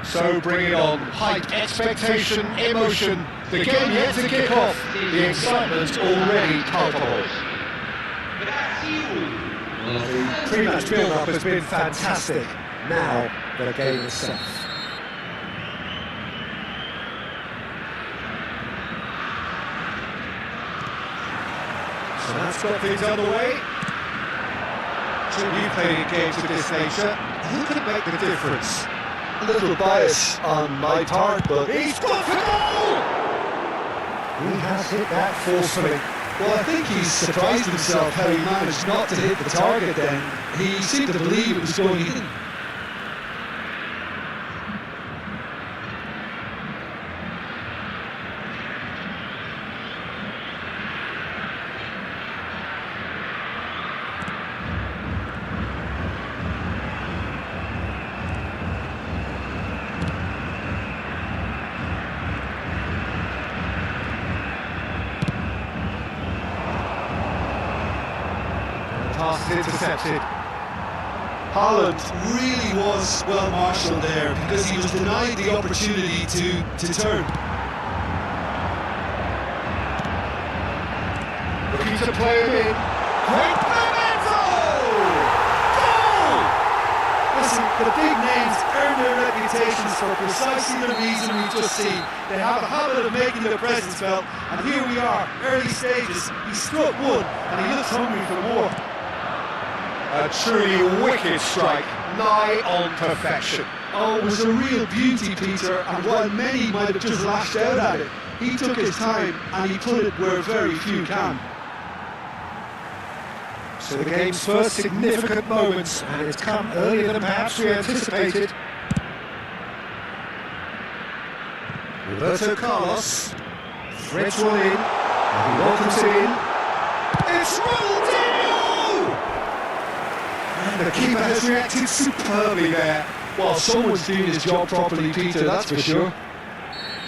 So bring it on. Height, expectation, emotion. The game yet to kick off. The excitement already palpable. Well, the pre-match build-up has been fantastic. Now the game is set. So that's got things underway. You've played in games of this nature. Who could make the difference? A little bias on my part, but He's got the goal! He has hit that forcefully. well, I think he's surprised himself how he managed not to hit the target then. He seemed to believe it was going in. Pass is intercepted. Haaland really was well marshalled there because he was denied the opportunity to turn. Looking to play him in. Great memento! Goal! Listen, the big names earn their reputations for precisely the reason we've just seen. They have a habit of making their presence felt, and here we are, early stages. He struck one, and he looks hungry for more. A truly wicked strike, nigh on perfection. Oh, it was a real beauty, Peter, and while many might have just lashed out at it, he took his time and he put it where very few can. So the game's first significant moments, and it's come earlier than perhaps we anticipated. Roberto Carlos threads one in, and he welcomes it in. It's Ronaldinho! And the keeper has reacted superbly there. Well, someone's doing his job properly, Peter, that's for sure.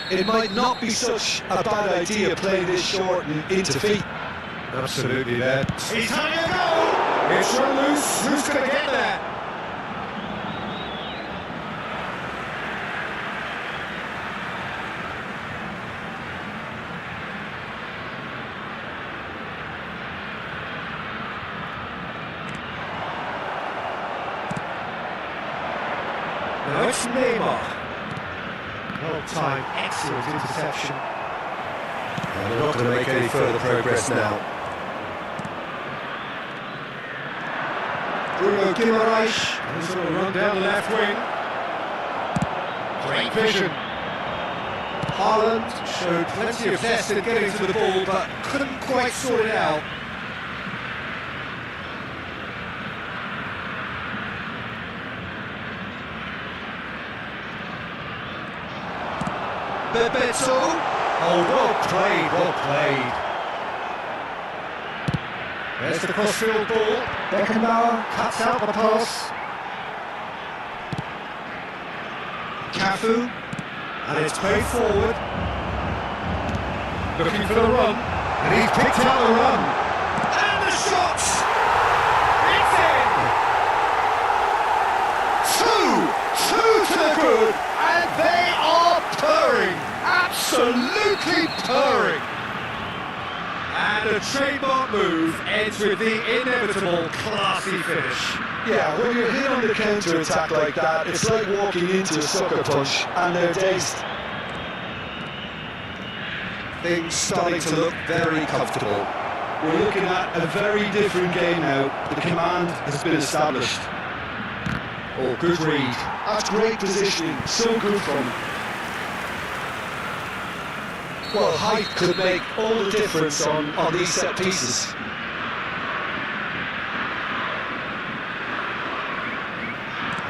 It might not be such a bad idea playing this short and into feet. Absolutely there. He's having a go! It's run loose. Who's going to get there? Now it's Neymar. Well timed, excellent interception. And they're not going to make any further progress now. Bruno Guimaraes, and he's going to run down the left wing. Great vision. Haaland showed plenty of zest in getting to the ball, but couldn't quite sort it out. Bebeto. Oh, well played, well played. There's the crossfield ball. Beckenbauer cuts out the pass. Cafu, and it's played forward. Looking for the run, and he's picked out the run. And the shot! It's in! Two to the good, and they are purring. Absolutely purring. And a trademark move ends with the inevitable classy finish. Yeah, when you're hit on the counter-attack like that, it's like walking into a sucker punch, and they're dazed. Things starting to look very comfortable. We're looking at a very different game now. The command has been established. Oh, good read. That's great positioning, so good from him. Well, height could make all the difference on these set pieces.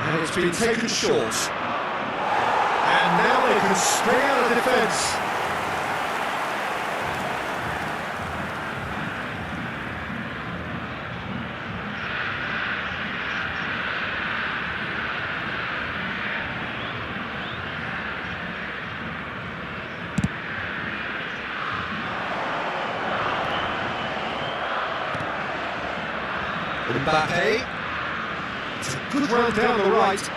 And it's been taken short. And now they can spring out of defence. Mbappe. It's a good run down the right.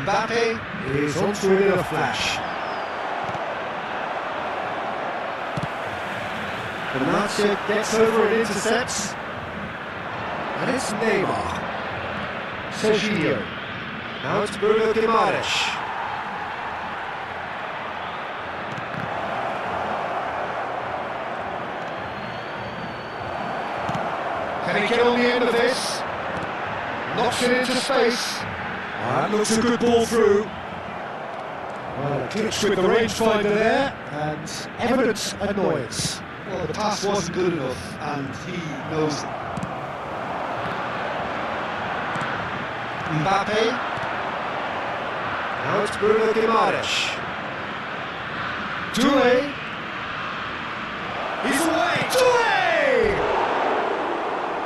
Mbappe is onto it in a flash. Benatia gets over and intercepts. And it's Neymar. Sergio. Now it's Bruno Guimaraes. Can he get on the end of this? Knocks it into space. That looks a good ball through. Well, a glitch with the rangefinder there, and evident annoyance. Well, the pass wasn't good enough, and he knows it. Mbappe. Now it's Bruno Guimaraes. Doué. He's away. Doué!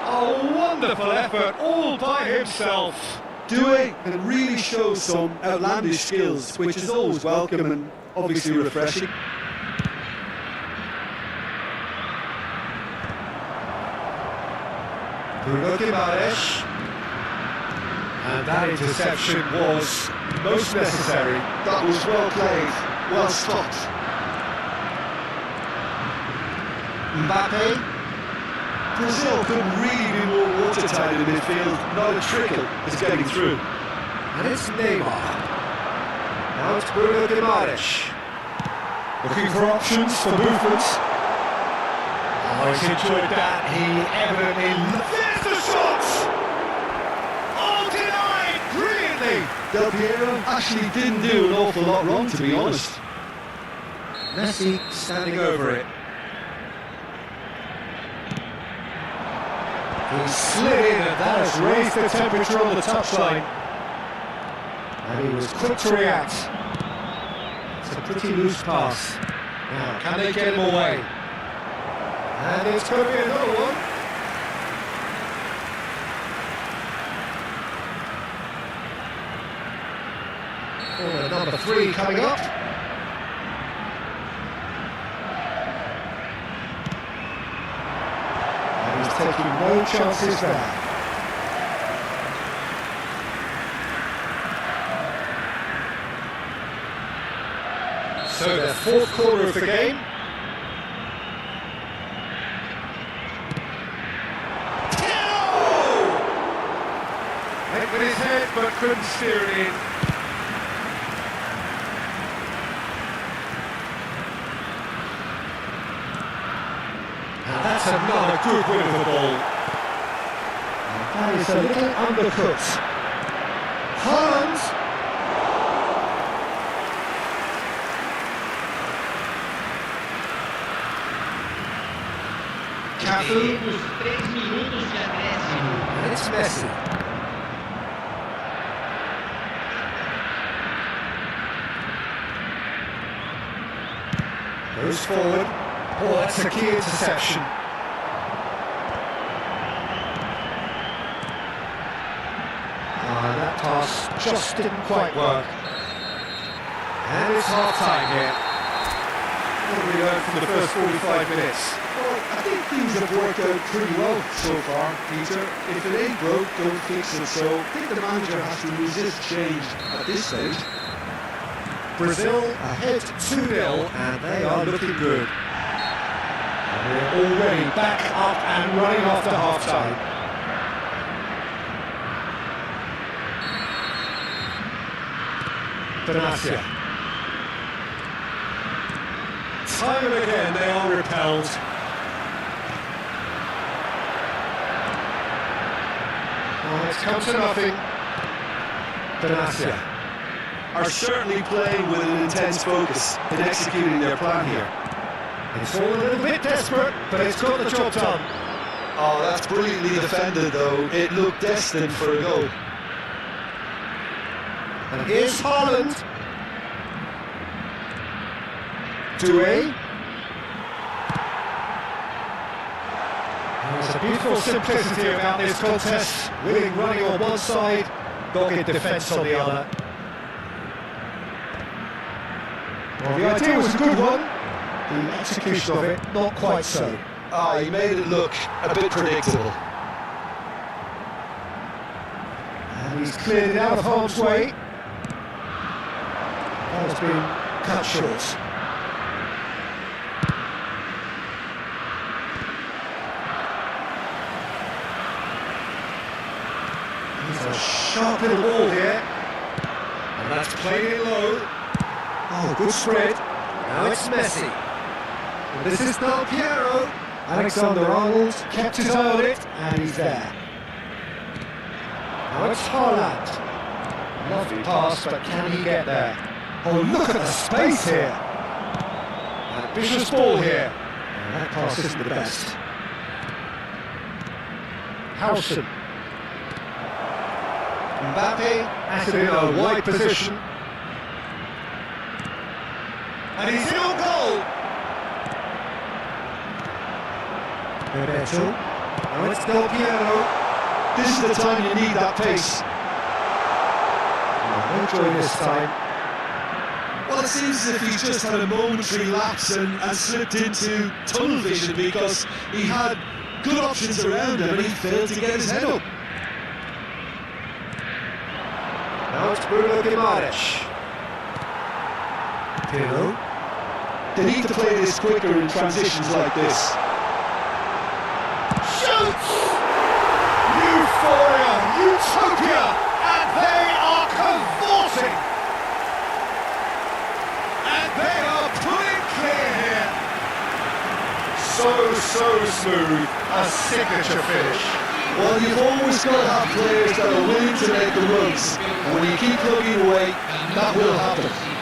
A wonderful effort all by himself. Doué can really show some outlandish skills, which is always welcome and obviously refreshing. Bruno Guimaraes. And that interception was most necessary. That was well played, well stopped. Mbappe. Brazil couldn't really be more watertight in midfield. Not a trickle is getting through. And it's Neymar. Now it's Bruno Guimaraes. Looking for options for movement. Oh, he's enjoyed that. He evidently... There's the shot! Oh, denied brilliantly! Del Piero actually didn't do an awful lot wrong, to be honest. Messi standing over it. He slid in and that has raised the temperature on the touchline. And he was quick to react. It's a pretty loose pass. Now, can they get him away? And it's going to be another one. Corner number 3 coming up. And he's taking no chances there. So the fourth quarter of the game. Went with his head but couldn't steer it in. And that's another good win of the ball. And that is a little undercut. Haaland. Cafu. And it's Messi. Goes forward. Oh, that's a key interception. That pass just didn't quite work. And it's half-time here. What have we learned from the first 45 minutes? Well, I think things have worked out pretty well so far, Peter. If it ain't broke, don't fix it. So I think the manager has to resist change at this stage. Brazil ahead 2-0 and they are looking good. And we're already back up and running after half-time. Benatia. Time and again they are repelled. Oh, it's come to nothing. Benatia. Are certainly playing with an intense focus in executing their plan here. It's all a little bit desperate, but it's got the job done. Oh, that's brilliantly defended though. It looked destined for a goal. And here's Haaland. Doué. There's a beautiful simplicity about this contest. Winning running on one side, dogged defence on the other. Well, the idea was a good one. The execution of it, not quite so. He made it look a bit predictable. And he's cleared it out of harm's way. That has been cut short. It's a sharp little ball here. And that's played it low. Oh, good spread. Now it's Messi. And this is Del Piero. Alexander-Arnold kept his eye on it, and he's there. Now it's Haaland. Lovely pass, but can he get there? Oh, look at the space here. Ambitious ball here. And that pass isn't the best. Howson. Mbappe has it in a wide position. And he's in on goal. Bebeto. Now it's Del Piero. This is the time you need that pace. No joy this time. Well, it seems as if he's just had a momentary lapse and slipped into tunnel vision because he had good options around him and he failed to get his head up. Now it's Bruno Guimaraes. Pirlo. They need to play this quicker in transitions like this. Shoots! Euphoria, utopia, and they are convulsing. And they are pulling clear here. So smooth, a signature finish. Well, you've always got to have players that are willing to make the runs. And when you keep plugging away, that will happen.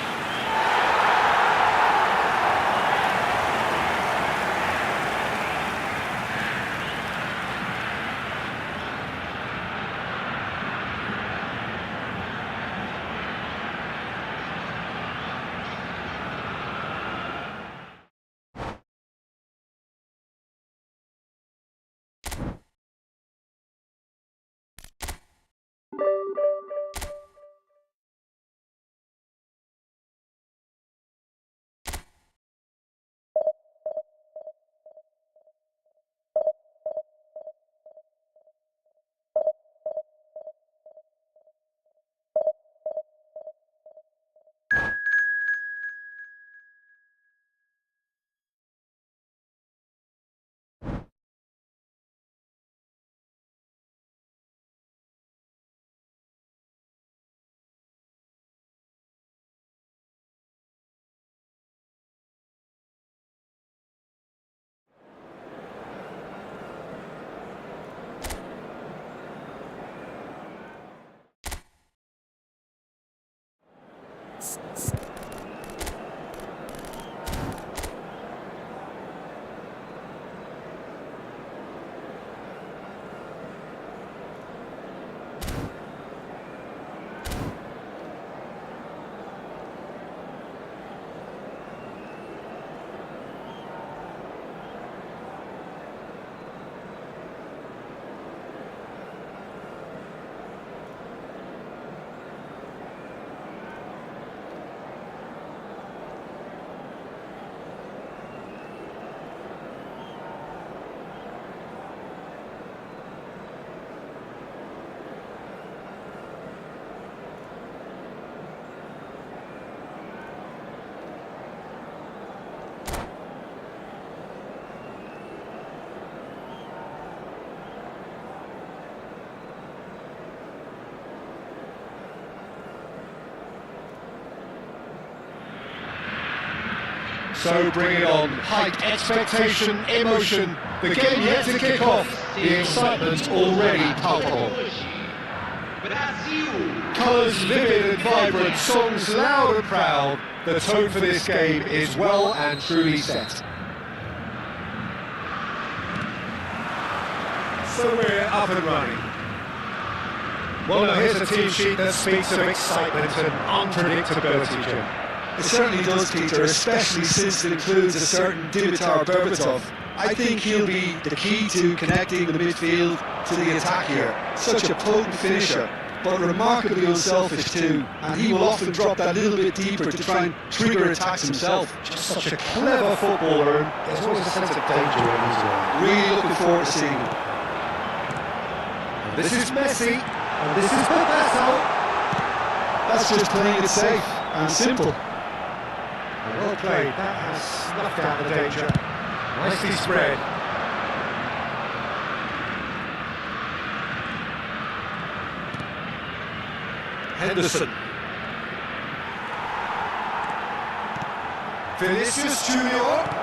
So bring it on, hype, expectation, emotion, the game yet to kick off, the excitement already palpable. Colours vivid and vibrant, songs loud and proud, the tone for this game is well and truly set. So we're up and running. Well now here's a team sheet that speaks of excitement and unpredictability, Jim. It certainly does, Peter, especially since it includes a certain Dimitar Berbatov. I think he'll be the key to connecting the midfield to the attack here. Such a potent finisher, but remarkably unselfish too, and he will often drop that little bit deeper to try and trigger attacks himself. Just such a clever footballer, and there's always a sense of danger in his line. Really looking forward to seeing him. And this is Messi, and this is Bebeto. That's just playing it safe. and simple. Well played, that has snuffed out the danger. Nicely spread. Henderson. Vinicius Junior.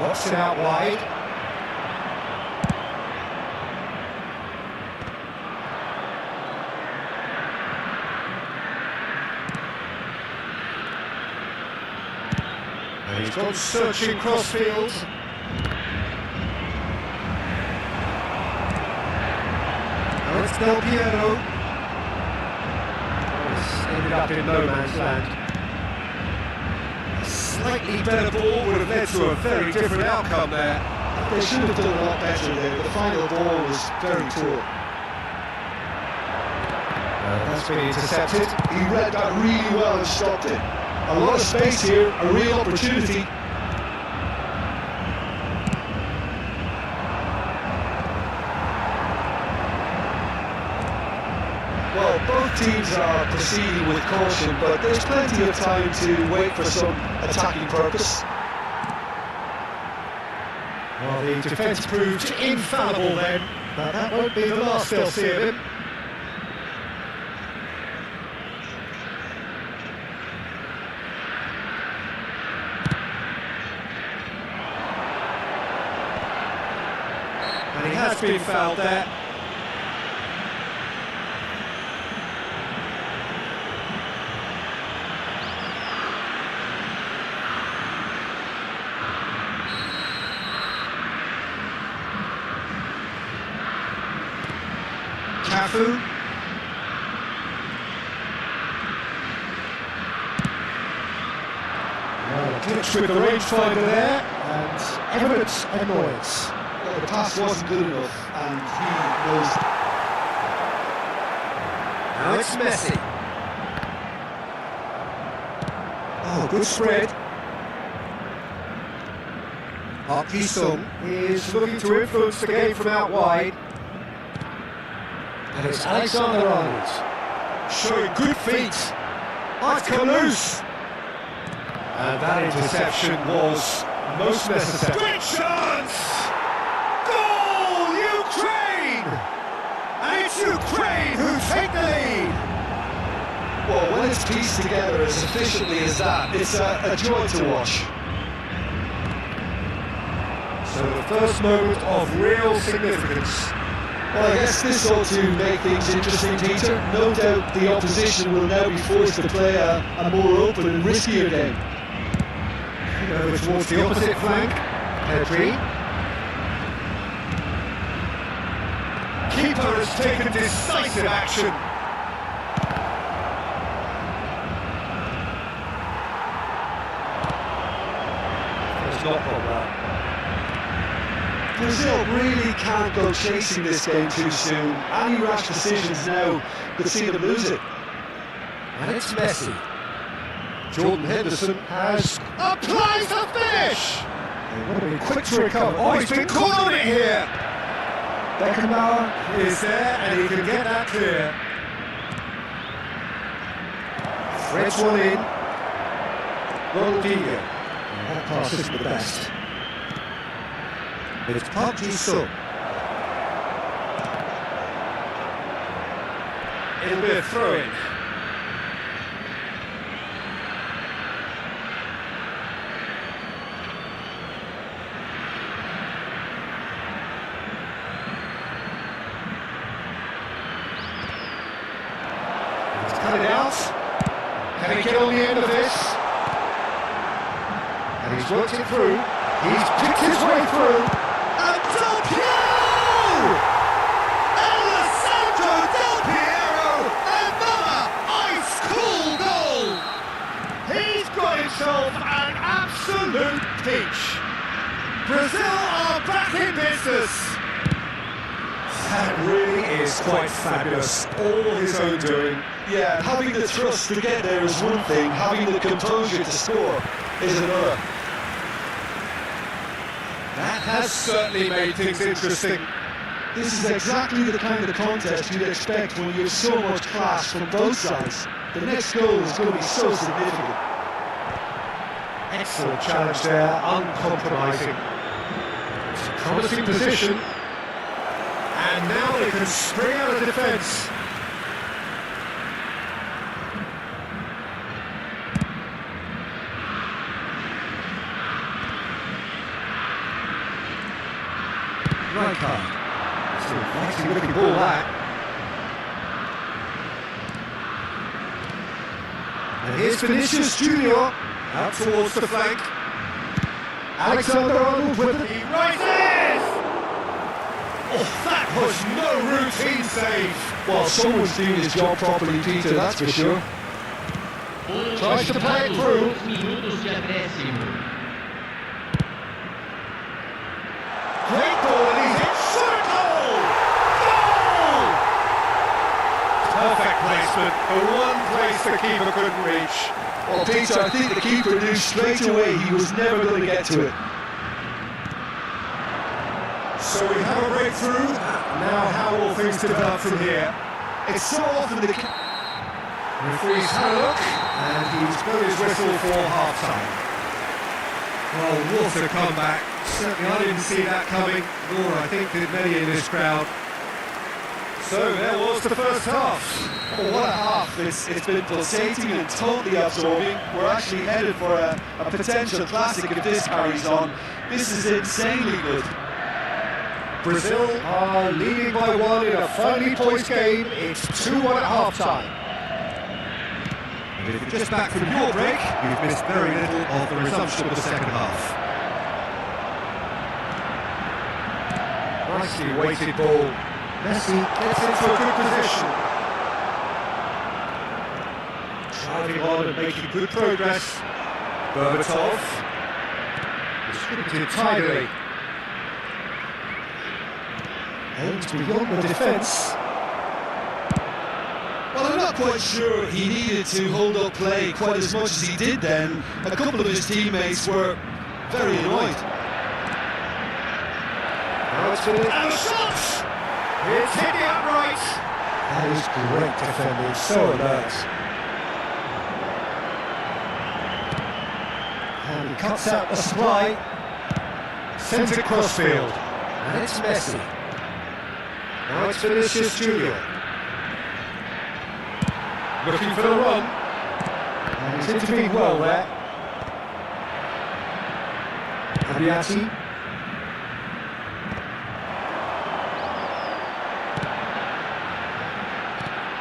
Knocks it out wide. And he's gone searching crossfield. Now it's Del Piero. It's ended up in no man's land. A slightly better ball would have led to a very different outcome there. They should have done a lot better there. The final ball was very poor. That's been intercepted. He read that really well and stopped it. A lot of space here, a real opportunity. Well, both teams are proceeding with caution, but there's plenty of time to wait for some attacking purpose. Well, the defence proved infallible then, but that won't be the last they'll see of him. And he has been fouled there. Cafu. Glitch with the rangefinder there, and evident annoyance. Well, the pass wasn't good enough, and he knows. Now it's Messi. Oh, good spread. Park Ji-sung is looking to influence the game from out wide. And it's Alexander Arnold. Showing good feet. Might come loose. And that interception was most necessary. Great chance! Goal, Ukraine! And it's Ukraine who take the lead. Well, when it's pieced together as efficiently as that, it's a joy to watch. So the first moment of real significance. Well, I guess this ought to make things interesting, Peter. No doubt the opposition will now be forced to play a more open and riskier game. Over towards the opposite flank. Pedri. Keeper has taken decisive action. It's not proper. Brazil really can't go chasing this game too soon. Any rash decisions now could see them lose it. And it's Messi. Jordan Henderson has Applies the finish! It would have been quick to recover. Oh, he's been caught on it here! Beckenbauer Is there, and he can get that clear. threads one in. Ronaldinho. That pass isn't the best. It's Park Ji-sung. It'll be a throw-in. Cut it out. Can he get on the end of this? And he's worked it through. He's picked his way through. And Del Piero! Alessandro Del Piero! Another ice-cool goal! He's got himself an absolute peach. Brazil are back in business. That really is quite fabulous. All his own doing. Yeah, having the trust to get there is one thing, having the composure to score is another. That has certainly made things interesting. This is exactly the kind of contest you'd expect when you have so much class from both sides. The next goal is going to be so significant. Excellent challenge there, uncompromising. It's a promising position. And now they can spring out of defence. Right card. It's a nicely looking ball, that. And here's Vinicius Junior out towards the flank. Alexander-Arnold with it. He rises! Oh, that was no routine save. Well, someone's doing his job properly, Peter, that's for sure. Tries to play it through. Great ball, and he's in. Shot a goal! Goal! Perfect placement, the one place the keeper couldn't reach. Well, Peter, I think the keeper knew straight away he was never going to get to it. So we have a breakthrough. Now how will things develop from here? It's so often the Referee's had a look, and he's blown his whistle for half-time. Well, what a comeback. Certainly I didn't see that coming, nor I think did many in this crowd. So there was the first half. Oh, what a half. It's been pulsating and totally absorbing. We're actually headed for a potential classic if this carries on. This is insanely good. Brazil are leading by one in a finely poised game. It's 2-1 at half-time. And if you're just back from your break, you've missed very little of the resumption of the second half. Nicely weighted ball. Messi gets into a good position. Driving on and making good progress. Berbatov. Distributed tidily. Aims beyond the defence. Well, I'm not quite sure he needed to hold up play quite as much as he did then. A couple of his teammates were very annoyed. Now it's been And the shot! It's hit the upright. That is great defending, so alert. And he cuts out the supply. Sends it crossfield. And it's Messi. Now it's Vinicius Junior. Looking for the run. And he's intervened well there. Abiati.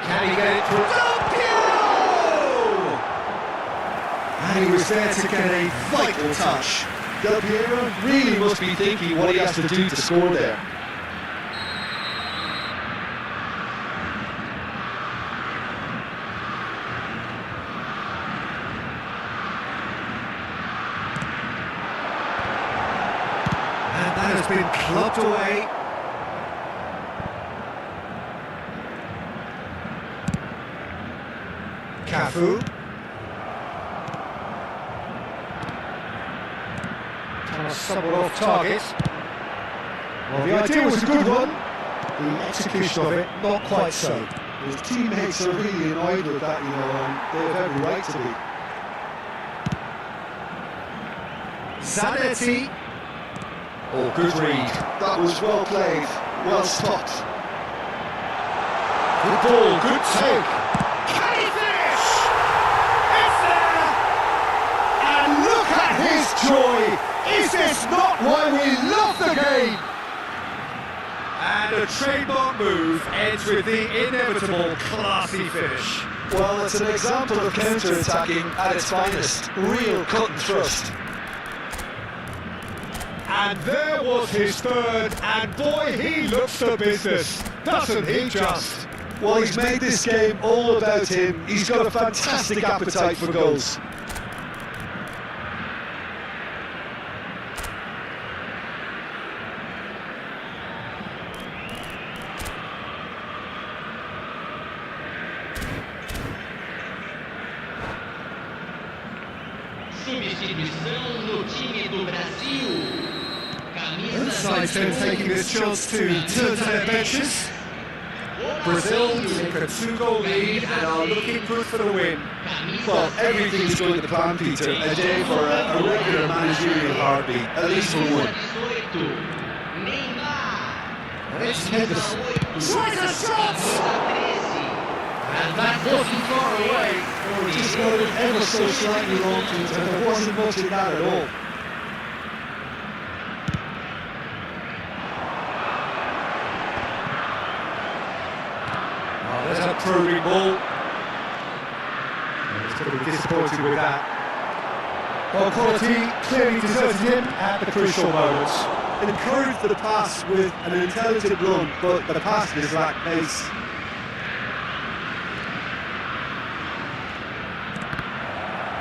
Can he get it through? And he was there to get a vital touch. Del Piero really must be thinking what he has to do to score there. And that has been clubbed away. Cafu. Somewhat off target. Well, the idea was a good one. The execution of it, not quite so. His teammates are really annoyed with that, you know, and they have every right to be. Zanetti. Oh, good read. That was well played, well stopped. Good ball, good take. Can he finish? It's there! And look at his joy! Is this not why we love the game? And a trademark move ends with the inevitable classy finish. Well, it's an example of counter-attacking at its finest. Real cut and thrust. And there was his third, and boy, he looks the business, doesn't he just? Well, he's made this game all about him. He's got a fantastic appetite for goals. Substituição no time do Brasil. Both sides then taking this chance to turn to their benches. Brazil take a 2-goal lead and are looking good for the win. Well, everything's going to plan, Peter. A day for a regular managerial heartbeat, at least for one. It's Henderson. Tries a shot! And that wasn't far away. Oh, he just got it ever so slightly wrong, Peter. There wasn't much in that at all. Oh, there's a probing ball. He's going to be disappointed with that. Well, quality clearly deserted him at the crucial moments. Encouraged the pass with an intelligent run, but the pass just lacked pace.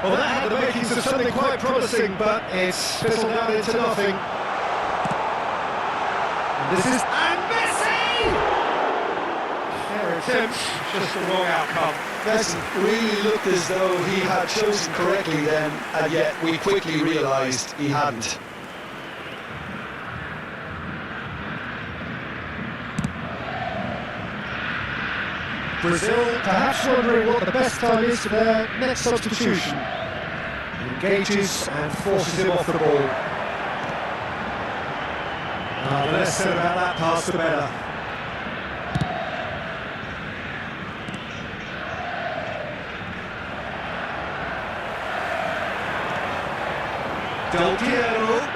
Well, that had the makings of something quite promising, but it's fizzled out into nothing. And this is... And Messi! Fair attempt, just the wrong outcome. Messi really looked as though he had chosen correctly then, and yet we quickly realised he hadn't. Brazil perhaps wondering what the best time is for their next substitution. He engages and forces him off the ball. The less said about that pass, the better. Del Piero.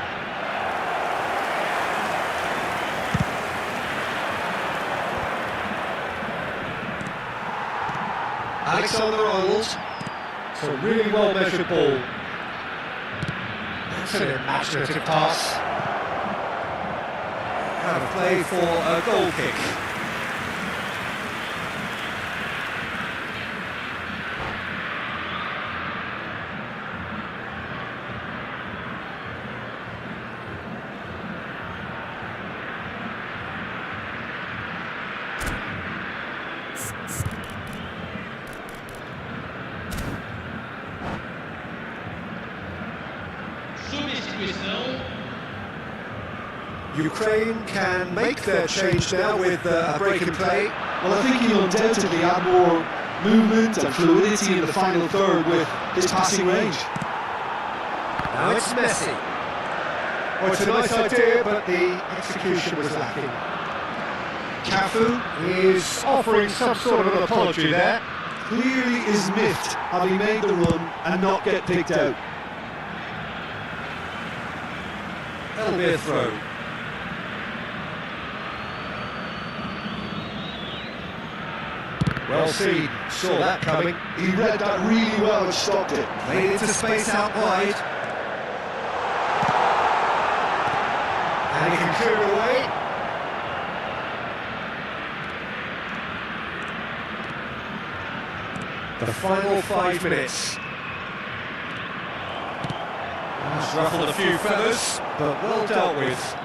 Alexander-Arnold. It's a really well measured ball. That's an imaginative pass. Kind of play for a goal kick. Substituição. Ukraine can make their change now with a break in play. Well, I think he'll undoubtedly add more movement and fluidity in the final third with his passing range. Now it's Messi. Well, it's a nice idea, but the execution was lacking. Cafu is offering some sort of an apology there. Clearly is miffed having made the run and not get picked out. That'll be a throw. Well seen, saw that coming. He read that really well and stopped it. Played into space out wide. And he can clear it away. The final 5 minutes. He's ruffled a few feathers, but well dealt with.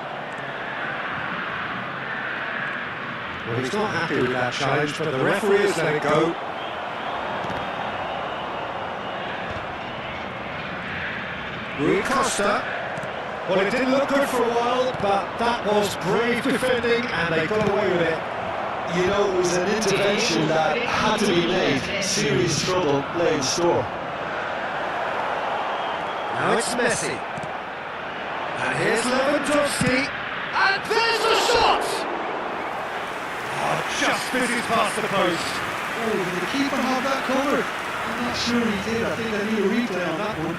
Well, he's not happy with that challenge, but the referee has let it go. Rui Costa. Well, it didn't look good for a while, but that was brave defending, and they got away with it. You know, it was an intervention that had to be made. Serious trouble lay in store. Now it's Messi. And here's Lewandowski. And there's the shot! Oh, just misses past the post. Oh, did the keeper have that covered? I'm not sure he did. I think I need a replay on that one.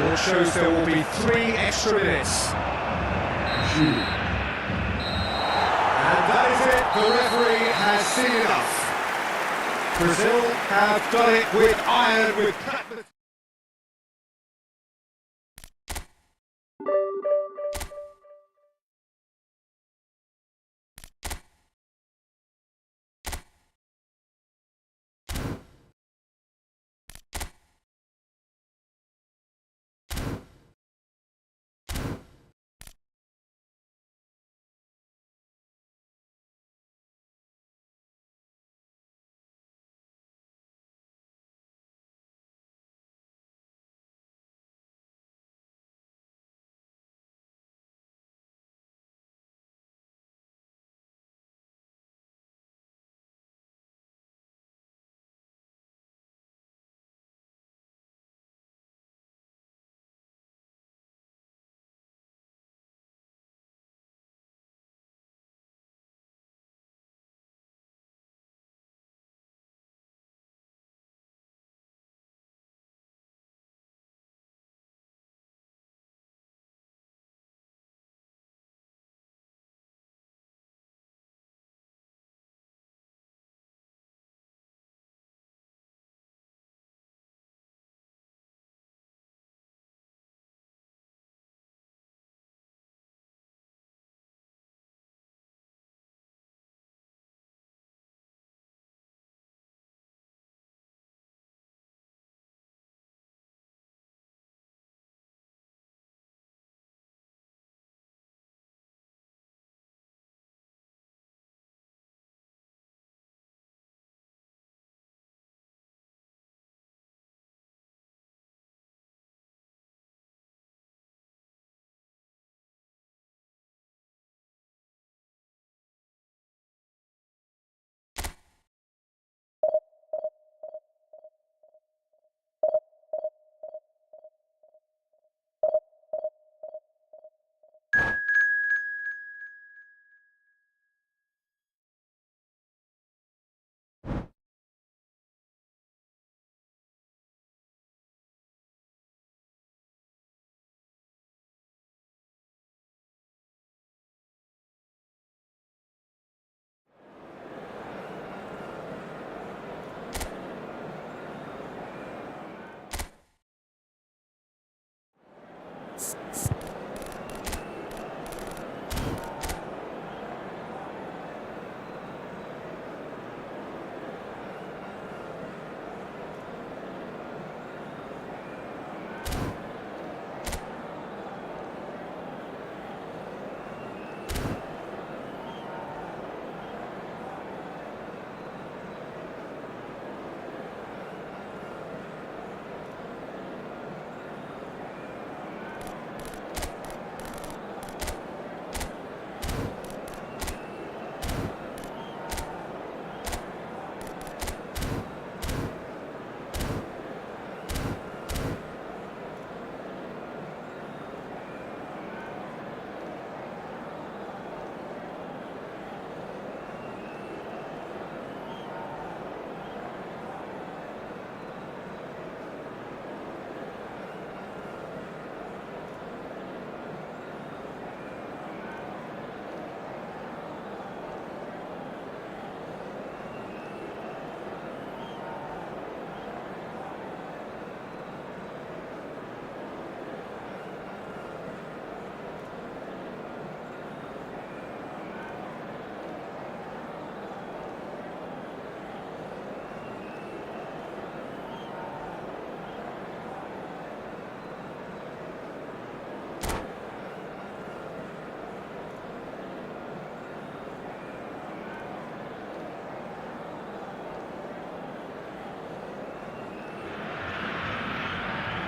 All shows there will be 3 extra minutes. And that is it. The referee has seen enough. Brazil have done it with iron, with practice.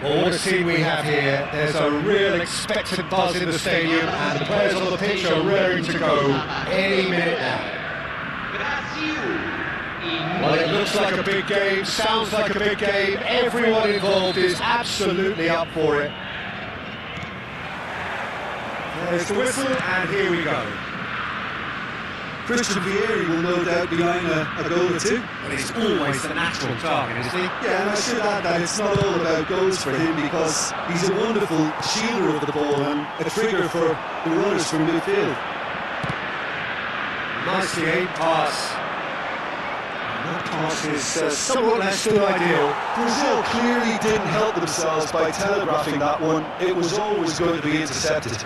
Well, what a scene we have here. There's a real expectant buzz in the stadium, and the players on the pitch are raring to go any minute now. Well, it looks like a big game, sounds like a big game. Everyone involved is absolutely up for it. There's the whistle, and here we go. Christian Vieri will no doubt be eyeing a goal or two. Well, he's always the natural target, isn't he? Yeah, and I should add that it's not all about goals for him, because he's a wonderful shielder of the ball and a trigger for the runners from midfield. Nicely aimed pass. And that pass is somewhat less than ideal. Brazil clearly didn't help themselves by telegraphing that one. It was always going to be intercepted.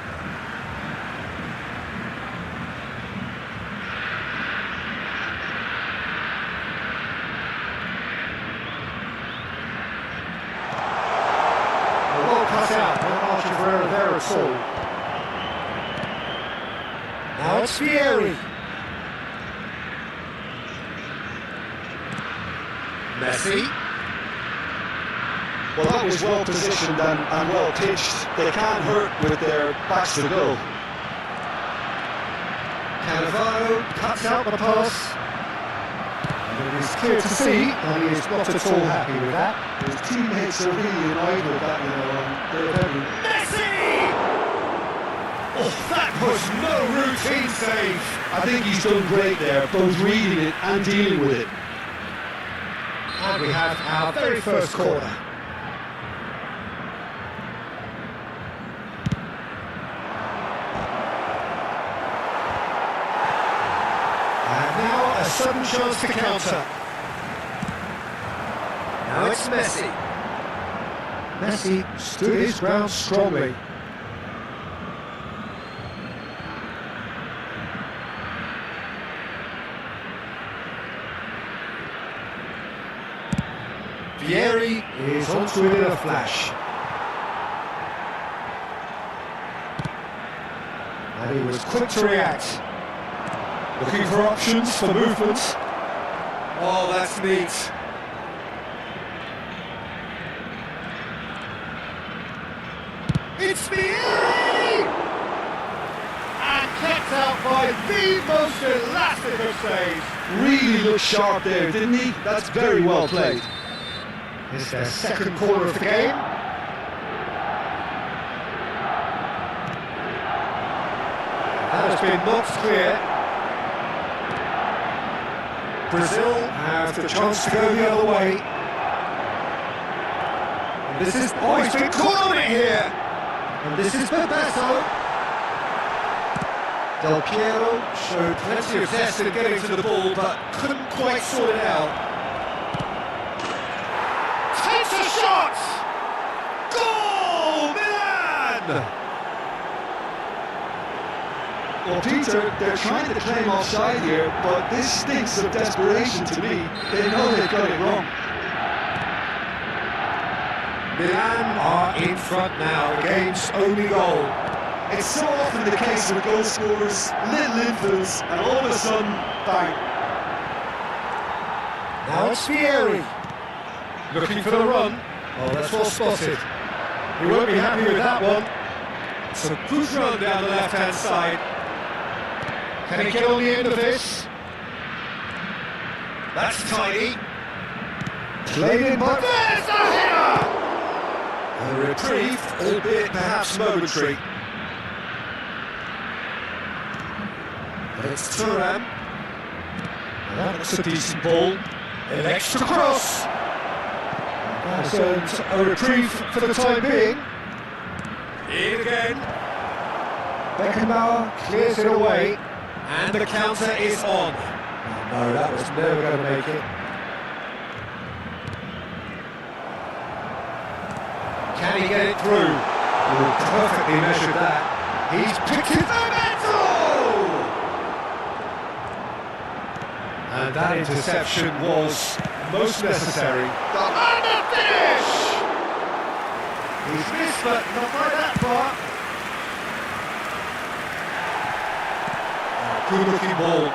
Now it's Vieri. Messi. Well, that was well positioned and well pitched. They can't hurt with their backs to goal. Cannavaro cuts out the pass. And it is clear to see that he is not at all happy with that. His teammates are really annoyed with that, you know. They're very... Messi! Oh, that was no routine save. I think he's done great there, both reading it and dealing with it. And we have our very first corner. And now a sudden chance to counter. Now it's Messi. Messi stood his ground strongly. Vieri is onto it in a flash. And he was quick to react. Looking for options, for movement. Oh, that's neat. It's Vieri! And kept out by the most elastic of saves. Really looked sharp there, didn't he? That's very well played. It's their second corner of the game. That has been knocked clear. Brazil have the chance to go the other way. And this is... Oh, he's been caught on it here! And this is Bebeto. Del Piero showed plenty of zest in getting to the ball, but couldn't quite sort it out. Takes a shot! Goal! Milan! opener. Well, Peter, they're trying to claim offside here, but this stinks of desperation to me. They know they've got it wrong. Milan are in front now, the game's only goal. It's so often the case with goal scorers, little influence, and all of a sudden, bang. Now it's Fieri. Looking for the run. Oh, that's well spotted. He won't be happy with that one. It's a good run down the left-hand side. Can he get on the end of this? That's tidy. Played in by... There's the header! A reprieve, albeit perhaps momentary. But it's Thuram. That looks a decent ball. An extra cross. That's a reprieve for the time being. In again. Beckenbauer clears it away. And the counter is on. Oh, no, that was never going to make it. Can he get it through? Oh, perfectly measured that. He's picked it the mental! And that interception was most necessary. And the finish! He's missed, but not by that far. Good looking ball.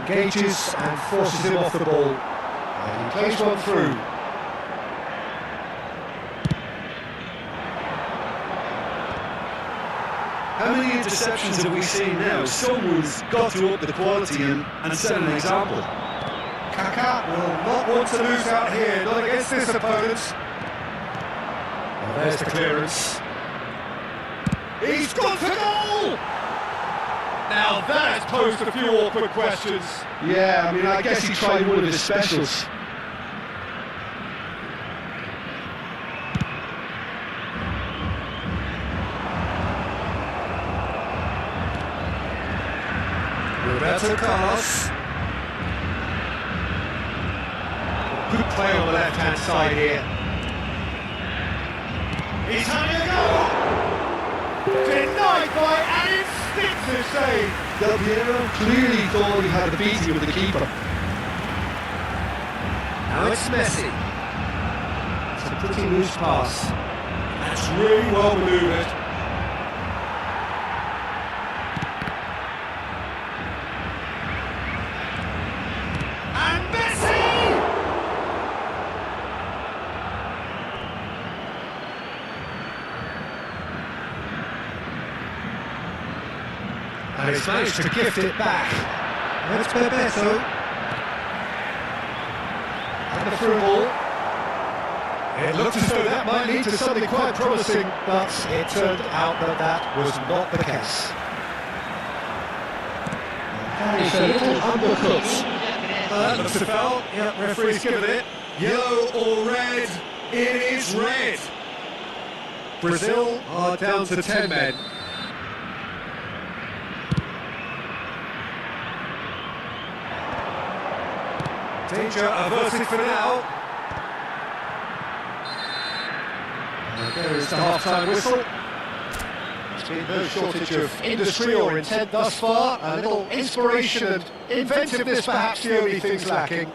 Engages and forces him off the ball. And he plays one through. How many interceptions have we seen now? Someone's got to up the quality and set an example. Kaká will not want to lose out here, not against this opponent. Well, there's the clearance. He's got to goal! Now that has posed a few awkward questions. Yeah, I mean, I guess he tried one of his specials. Roberto Carlos. Good play on the left-hand side here. He's having a go! Denied by an instinctive save. Del Piero clearly thought he had a beating with the keeper. Now it's Messi. It's a pretty loose pass. That's really well manoeuvred. And Messi! And he's managed to gift it back. That's Bebeto. And the through ball. It looked as though that might lead to something quite promising, but it turned out that that was not the case. It's a little undercooked. That looks a foul. Yeah, referee's given it. Yellow or red? It is red. Brazil are down to 10 men. Danger averted for now. And there is the half-time whistle. There's been no shortage of industry or intent thus far. A little inspiration and inventiveness perhaps the only things lacking.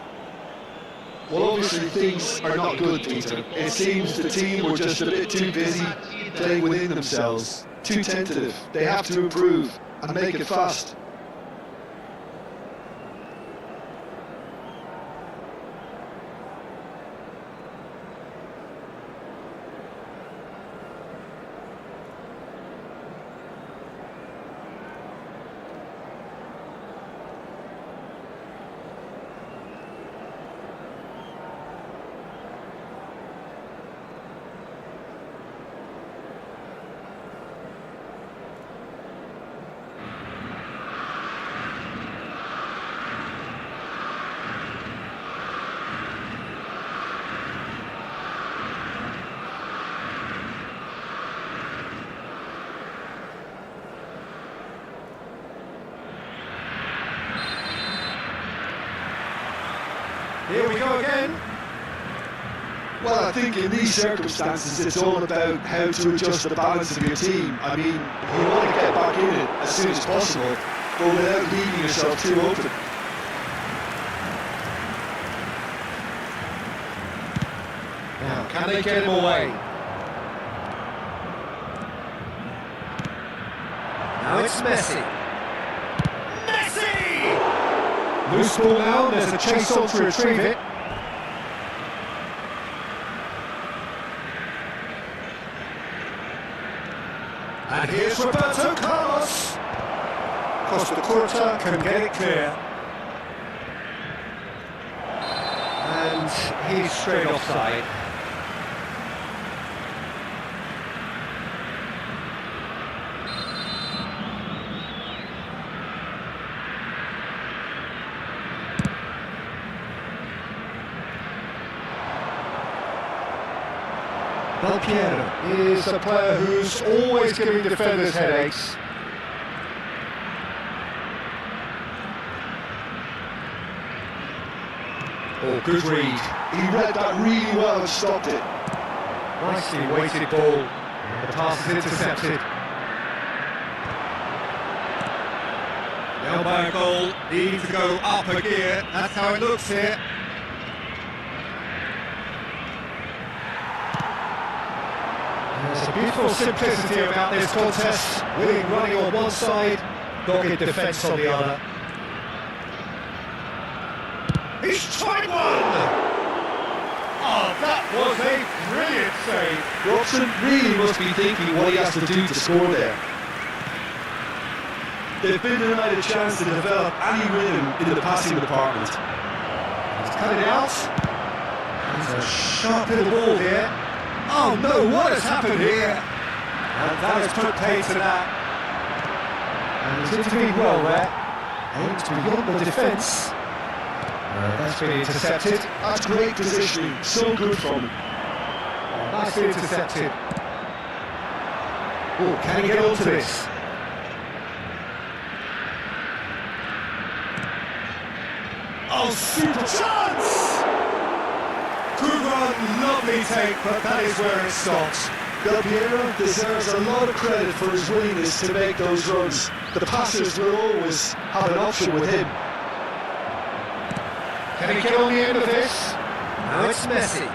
Well, obviously things are not good, Peter. It seems the team were just a bit too busy playing within themselves, too tentative. They have to improve and make it fast. Here we go again. Well, I think in these circumstances it's all about how to adjust the balance of your team. I mean, you want to get back in it as soon as possible, but without leaving yourself too open. Now, can they get him away? Now it's Messi. Messi! Loose ball now, there's a chase on to retrieve it. And here's Roberto Carlos. Costa Curta can get it clear. And he's straight offside. Del Piero is a player who's always giving defenders headaches. Oh, good read. He read that really well and stopped it. Nicely weighted ball. The pass is intercepted. The Elbow goal needs to go up a gear. That's how it looks here. There's a beautiful simplicity about this contest. Willing running on one side, dogged defence on the other. He's tried one! Oh, that was a brilliant save. Robson really must be thinking what he has to do to score there. They've been denied a chance to develop any rhythm in the passing department. He's cut it out. There's a sharp little ball here. Oh no, what has happened here? And that has put paid to that. And he's intervened well there. Aims beyond the defence. That's been intercepted. That's great positioning, so good from him. Nicely intercepted. Oh, can he get onto this? Oh, super chance! Good run, lovely take, but that is where it stops. Del Piero deserves a lot of credit for his willingness to make those runs. The passers will always have an option with him. Can he get on the end of this? Now it's Messi.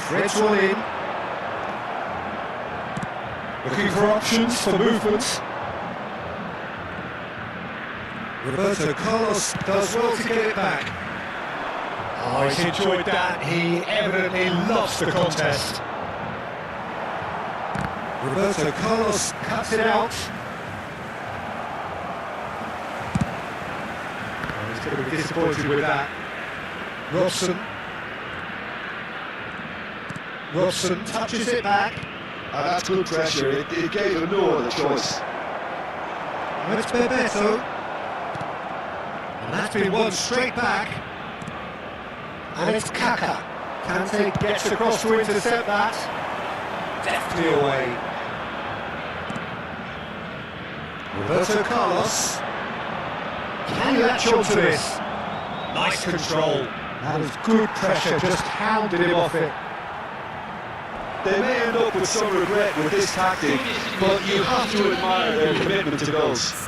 Threads one in. Looking for options for movement. Roberto Carlos does well to get it back. Oh, he's enjoyed that. He evidently loves the contest. Roberto Carlos cuts it out. Oh, he's going to be disappointed with that. Robson touches it back. And that's good pressure, it gave him no other choice. And it's Bebeto. And that's been won straight back. And it's Kaka. Kante gets across to intercept that. Deftly away. Roberto Carlos. Can he latch onto this? Nice control. That was good pressure, just hounded him off it. They may end up with some regret with this tactic, but you have to admire their commitment to goals.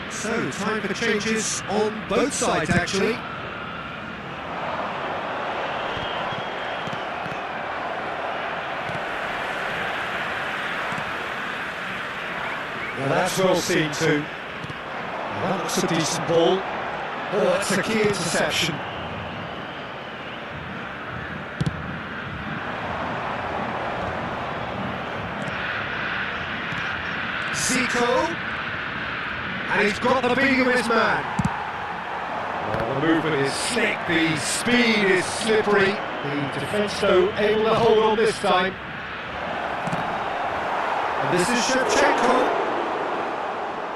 So, time for changes on both sides, actually. Now that's well seen too. That looks a decent ball. Oh, that's a key interception. Shevchenko. And he's got the beating of his man. Well, the movement is slick, the speed is slippery. The defence, though, able to hold on this time. And this is Shevchenko.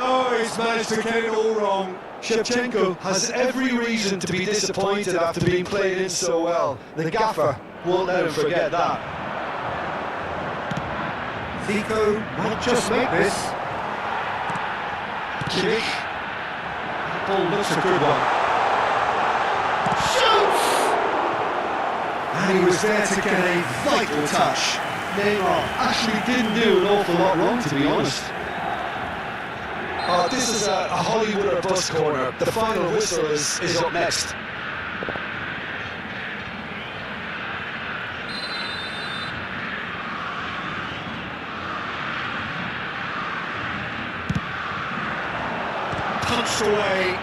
Oh, he's managed to get it all wrong. Shevchenko has every reason to be disappointed after being played in so well. The gaffer won't let him forget that. Zico might just make this. Kimmich. That ball looks a good one. Shoots! And he was there to get a vital touch. Neymar actually didn't do an awful lot wrong, to be honest. Oh, this is a Hollywood or bust corner. The final whistle is up next. Punched away.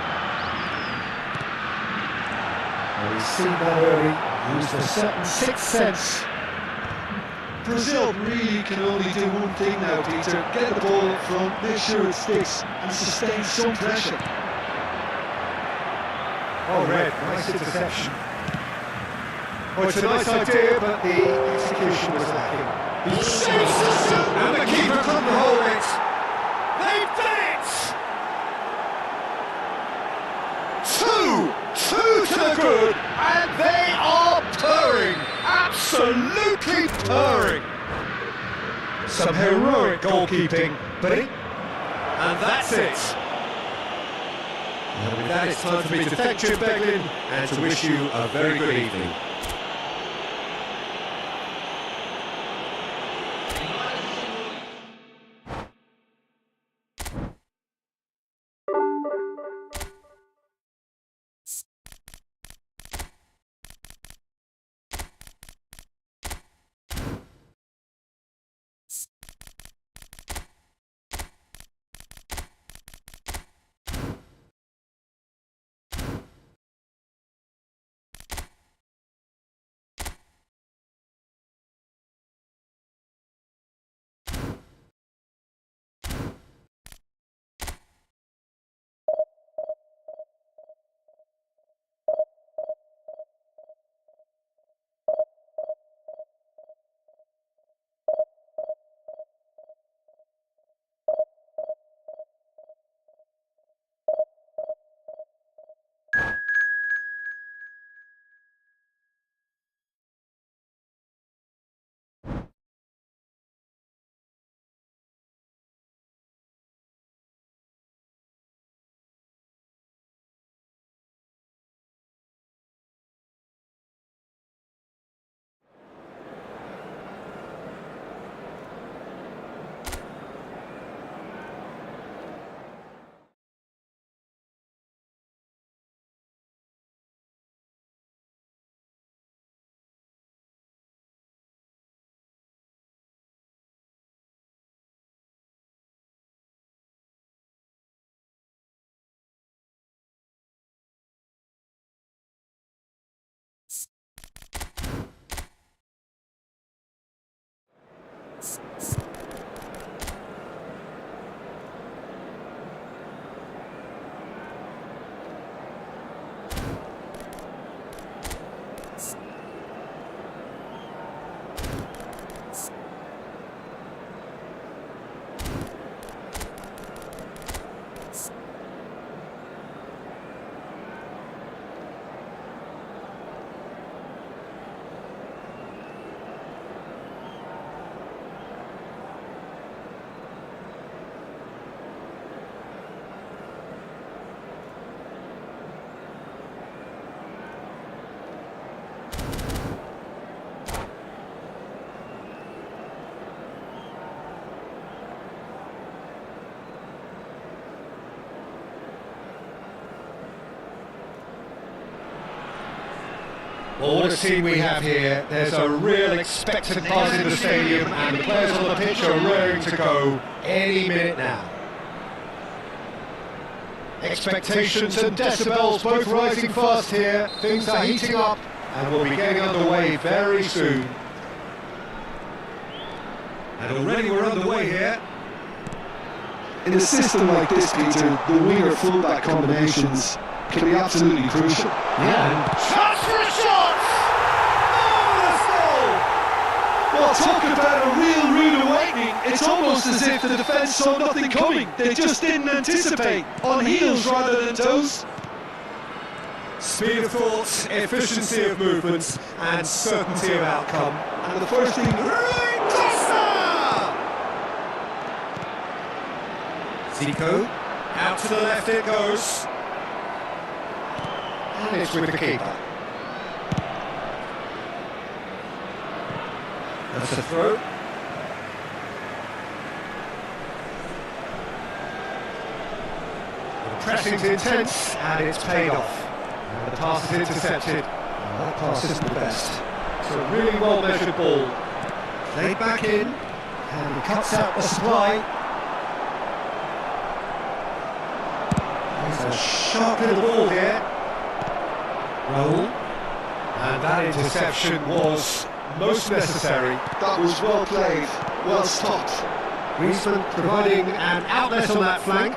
Well, he's seen that early, used a certain sixth sense. Brazil really can only do one thing now, Peter. Get the ball up front, make sure it sticks, and sustain some pressure. Oh, Red, nice interception. Oh, it's a nice idea, but the execution was lacking. He shoots the shoot, and the keeper couldn't hold it. They've done it! Two to the good, and they are purring. Absolutely purring. Some heroic goalkeeping, buddy. And that's it. And with that, it's time for me to thank Jim Beglin and to wish you a very good evening. Well, what a scene we have here. There's a real expectant buzz in the stadium, and the players on the pitch are raring to go any minute now. Expectations and decibels both rising fast here. Things are heating up, and we'll be getting underway very soon. And already we're underway here. In a system like this, Peter, the winger-fullback combinations can be absolutely crucial. Yeah. Chance for a shot! Marvellous goal! Well, talk about a real rude awakening. It's almost as if the defence saw nothing coming. They just didn't anticipate. On heels rather than toes. Speed of thought, efficiency of movements, and certainty of outcome. And the first thing... Zico, out to the left it goes. And it's with the keeper. That's a throw. The pressing's intense and it's paid off. And the pass is intercepted. And that pass isn't the best. It's a really well measured ball. Played back in, and he cuts out the supply. It's a sharp little ball here. Roll. And that interception was most necessary. That was well played, well stopped. Griezmann providing an outlet on that flank.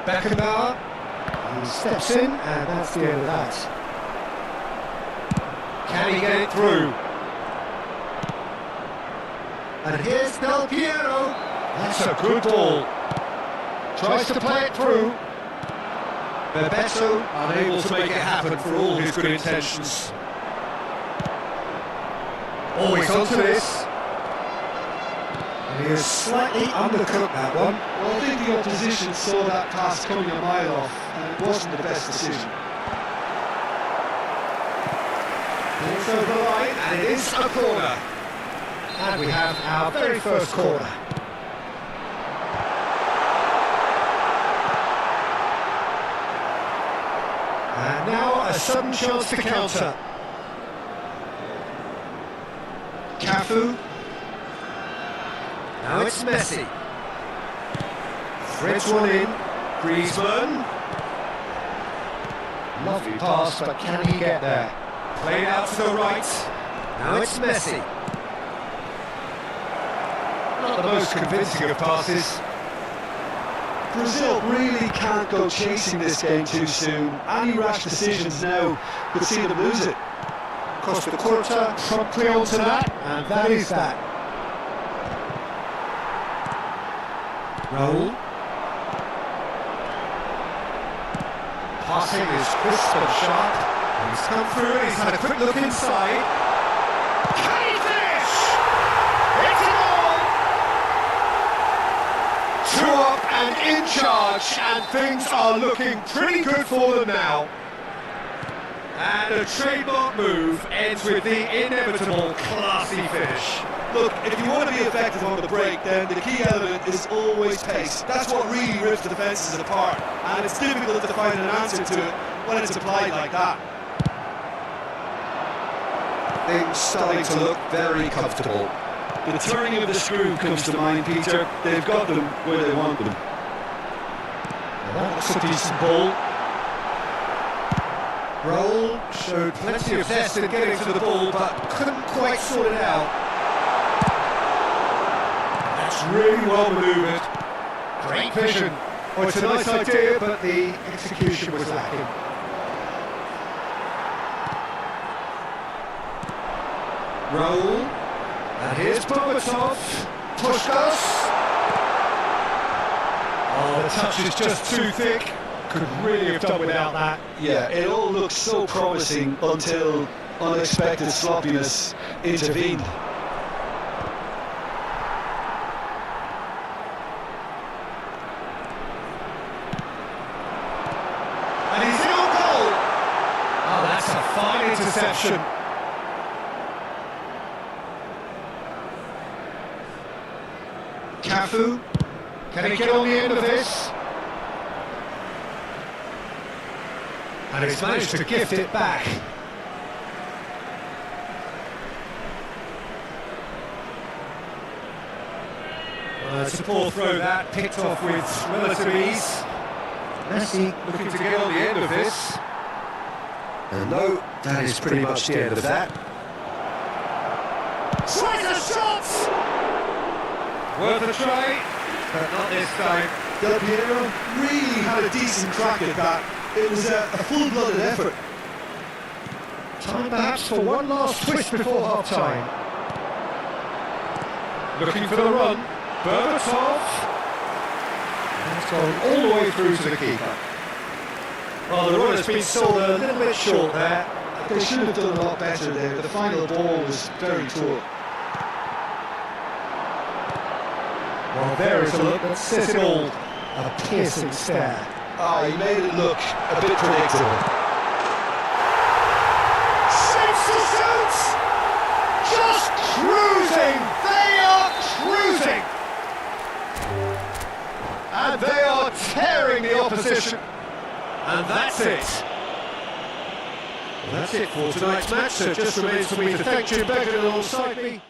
Beckenbauer. He steps in, and that's the end of that. Can he get it through? And here's Del Piero. That's a good ball. Tries to play it through. Bebeto unable to make it happen for all his good intentions. Always onto this. And he has slightly undercooked that one. Well, I think the opposition saw that pass coming a mile off, and it wasn't the best decision. It's over the line, and it is a corner. And we have our very first corner. And now a sudden chance to counter. Cafu. Now it's Messi. Threads one in. Griezmann. Lovely pass, but can he get there? Played out to the right. Now it's Messi. Not the most convincing of passes. Brazil really can't go chasing this game too soon. Any rash decisions now could see them lose it. Costa Curta promptly onto that, and that is that. Roll. Passing is crisp and sharp. He's come through and he's had a quick look inside. Can he finish? It's a goal! 2 up and in charge, and things are looking pretty good for them now. And a trademark move ends with the inevitable classy finish. Look, if you want to be effective on the break, then the key element is always pace. That's what really rips the defences apart, and it's difficult to find an answer to it when it's applied like that. Things starting to look very comfortable. The turning of the screw comes to mind, Peter. They've got them where they want them. Well, that looks a decent ball. Roll showed plenty of zest in getting to the ball, but couldn't quite sort it out. That's really well manoeuvred. Great vision. Oh, it's a nice idea, but the execution was lacking. Roll. And here's Bobatov. Pushkas. Oh, the touch is just too thick. Could really have done without that. Yeah, it all looked so promising until unexpected sloppiness intervened. And he's in on goal. Oh, that's a fine interception. Cafu. Can he get on the end of this? And he's managed to gift it back. Well, it's a poor throw that, picked off with relative ease. Messi looking to get on the end of this. And no, that is pretty much the end of that. Tries a shot! Worth a try. but not this time. Del Piero really had a decent crack at that. It was a full-blooded effort. Time perhaps for one last twist before half-time. Looking for the run. Berbatov. It's gone all the way through to the keeper. Well, the run has been sold a little bit short there. They should have done a lot better there. The final ball was very poor. Well, there is a look that says it all. A piercing stare. Ah, he made it look a bit predictable. Shoots to shoot! Just cruising! They are cruising! And they are tearing the opposition. And that's it. Well, that's it for tonight's match, so it just remains for me to thank Jim Beckett alongside me.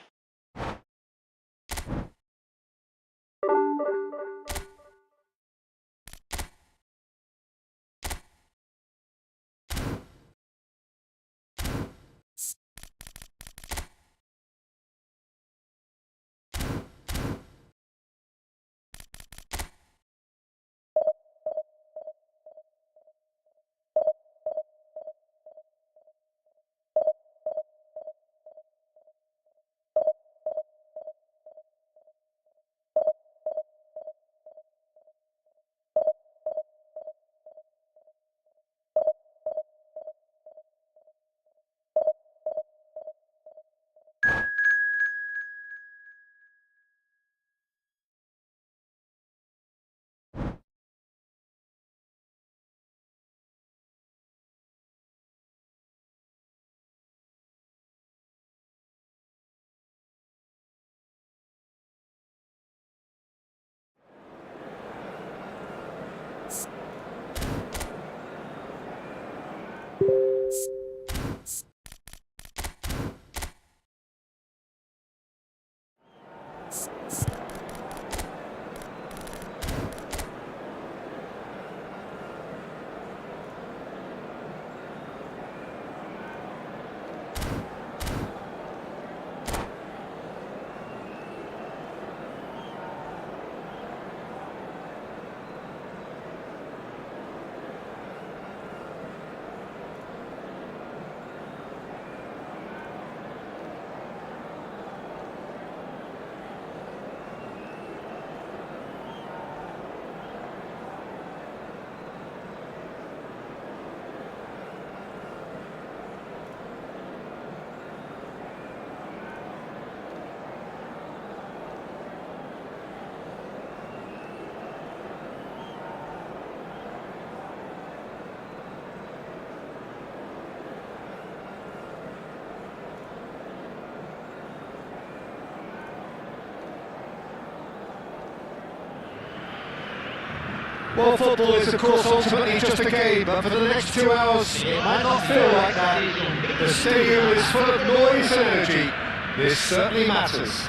Well, football is of course ultimately just a game, but for the next 2 hours it might not feel like that. The stadium is full of noise and energy. This certainly matters.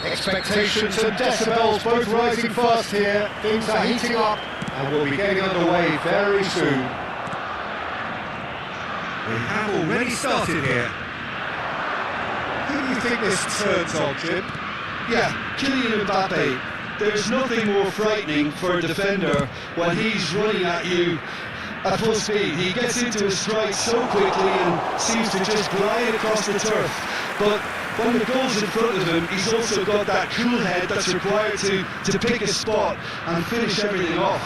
Expectations and decibels both rising fast here. Things are heating up and we'll be getting underway very soon. We have already started here. Who do you think this turns on, Jim? Yeah, Kylian Mbappe. There's nothing more frightening for a defender when he's running at you at full speed. He gets into his stride so quickly and seems to just glide across the turf. But when the goal's in front of him, he's also got that cool head that's required to pick a spot and finish everything off.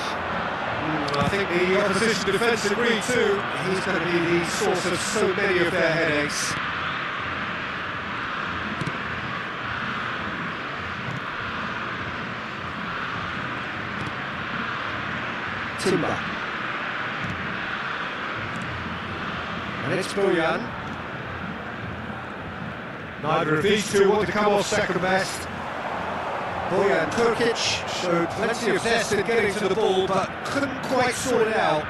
I think the opposition defence agree too. He's going to be the source of so many of their headaches. Timber. And it's Bojan. Neither of these two want to come off second best. Bojan Turkic showed plenty of zest in getting to the ball, but couldn't quite sort it out.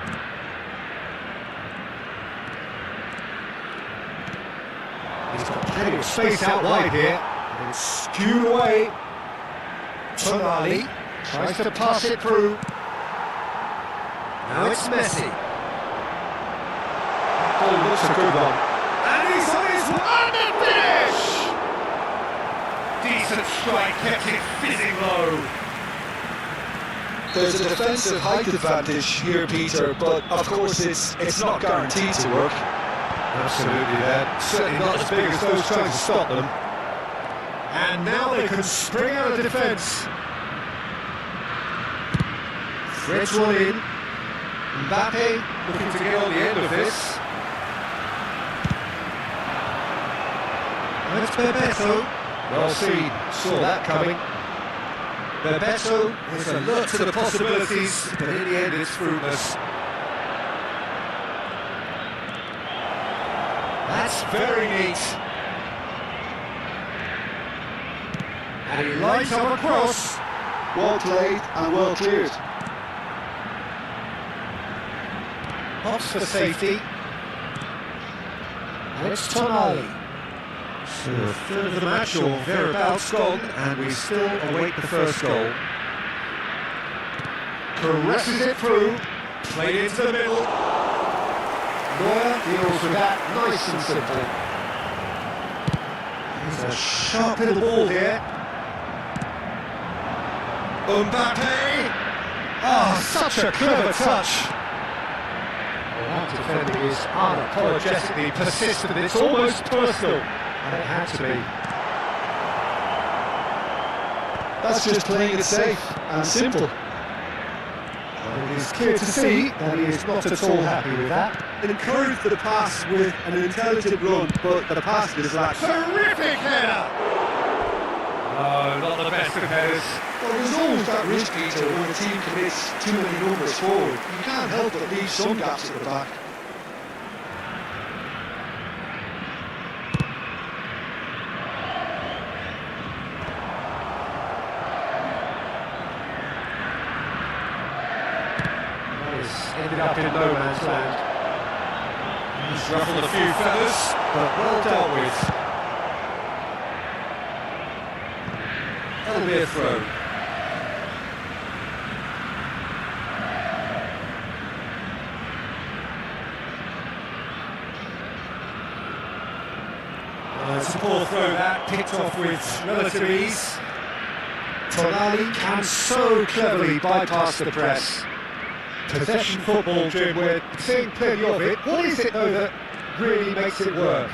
He's got plenty of space out wide here. And it's skewed away. Tonali tries to pass it through. Now it's Messi. Oh, looks a good one. And he's on his way. And the finish! decent strike, kept it fizzing low. There's a defensive height advantage here, Peter, but of course it's not guaranteed to work. Absolutely, they're certainly not as big as those trying to stop them. And now they can spring out of defence. Threads one in. Mbappe looking to get on the end of this. That's Bebeto. Well seen, saw that coming. Bebeto is alert to the possibilities, but in the end it's fruitless. That's very neat. And he lights up across. Well played and well cleared. Hops for safety. And it's Tonali. So a third of the match or thereabouts gone, and we still await the first goal. Caresses it through, played into the middle. Neuer deals with that nice and simple. There's a sharp little ball here. Mbappe! Ah, such a clever touch. Well, that defending is unapologetically persistent, it's almost personal. And it had to be. That's just playing it safe and simple. Well, it is clear to see that he is not at all happy with that. Encouraged the pass with an intelligent run, but the pass is lacking. Terrific header! No, not the best of headers. Well, there's always that risk, Peter, when a team commits too many numbers forward. You can't help but leave some gaps at the back. Ended up in no man's land. He's ruffled a few feathers, but well dealt with. That'll be a throw. It's a poor throw that, picked off with relative ease. Tonali can so cleverly bypass the press. Possession football, Jim, we're seeing plenty of it. What is it, though, that really makes it work?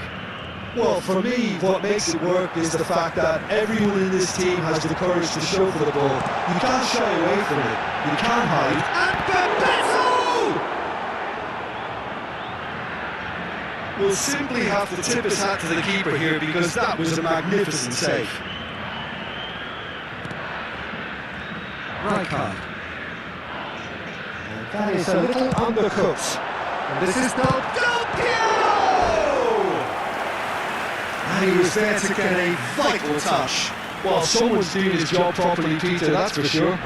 Well, for me, what makes it work is the fact that everyone in this team has the courage to show for the ball. You can't shy away from it. You can't hide. And Bebeto! We'll simply have to tip his hat to the keeper here because that was a magnificent save. Right card. That is a little undercooked. And this is Del Piero! And he was there to get a vital touch. Well, someone's doing his job properly, Peter, that's for sure.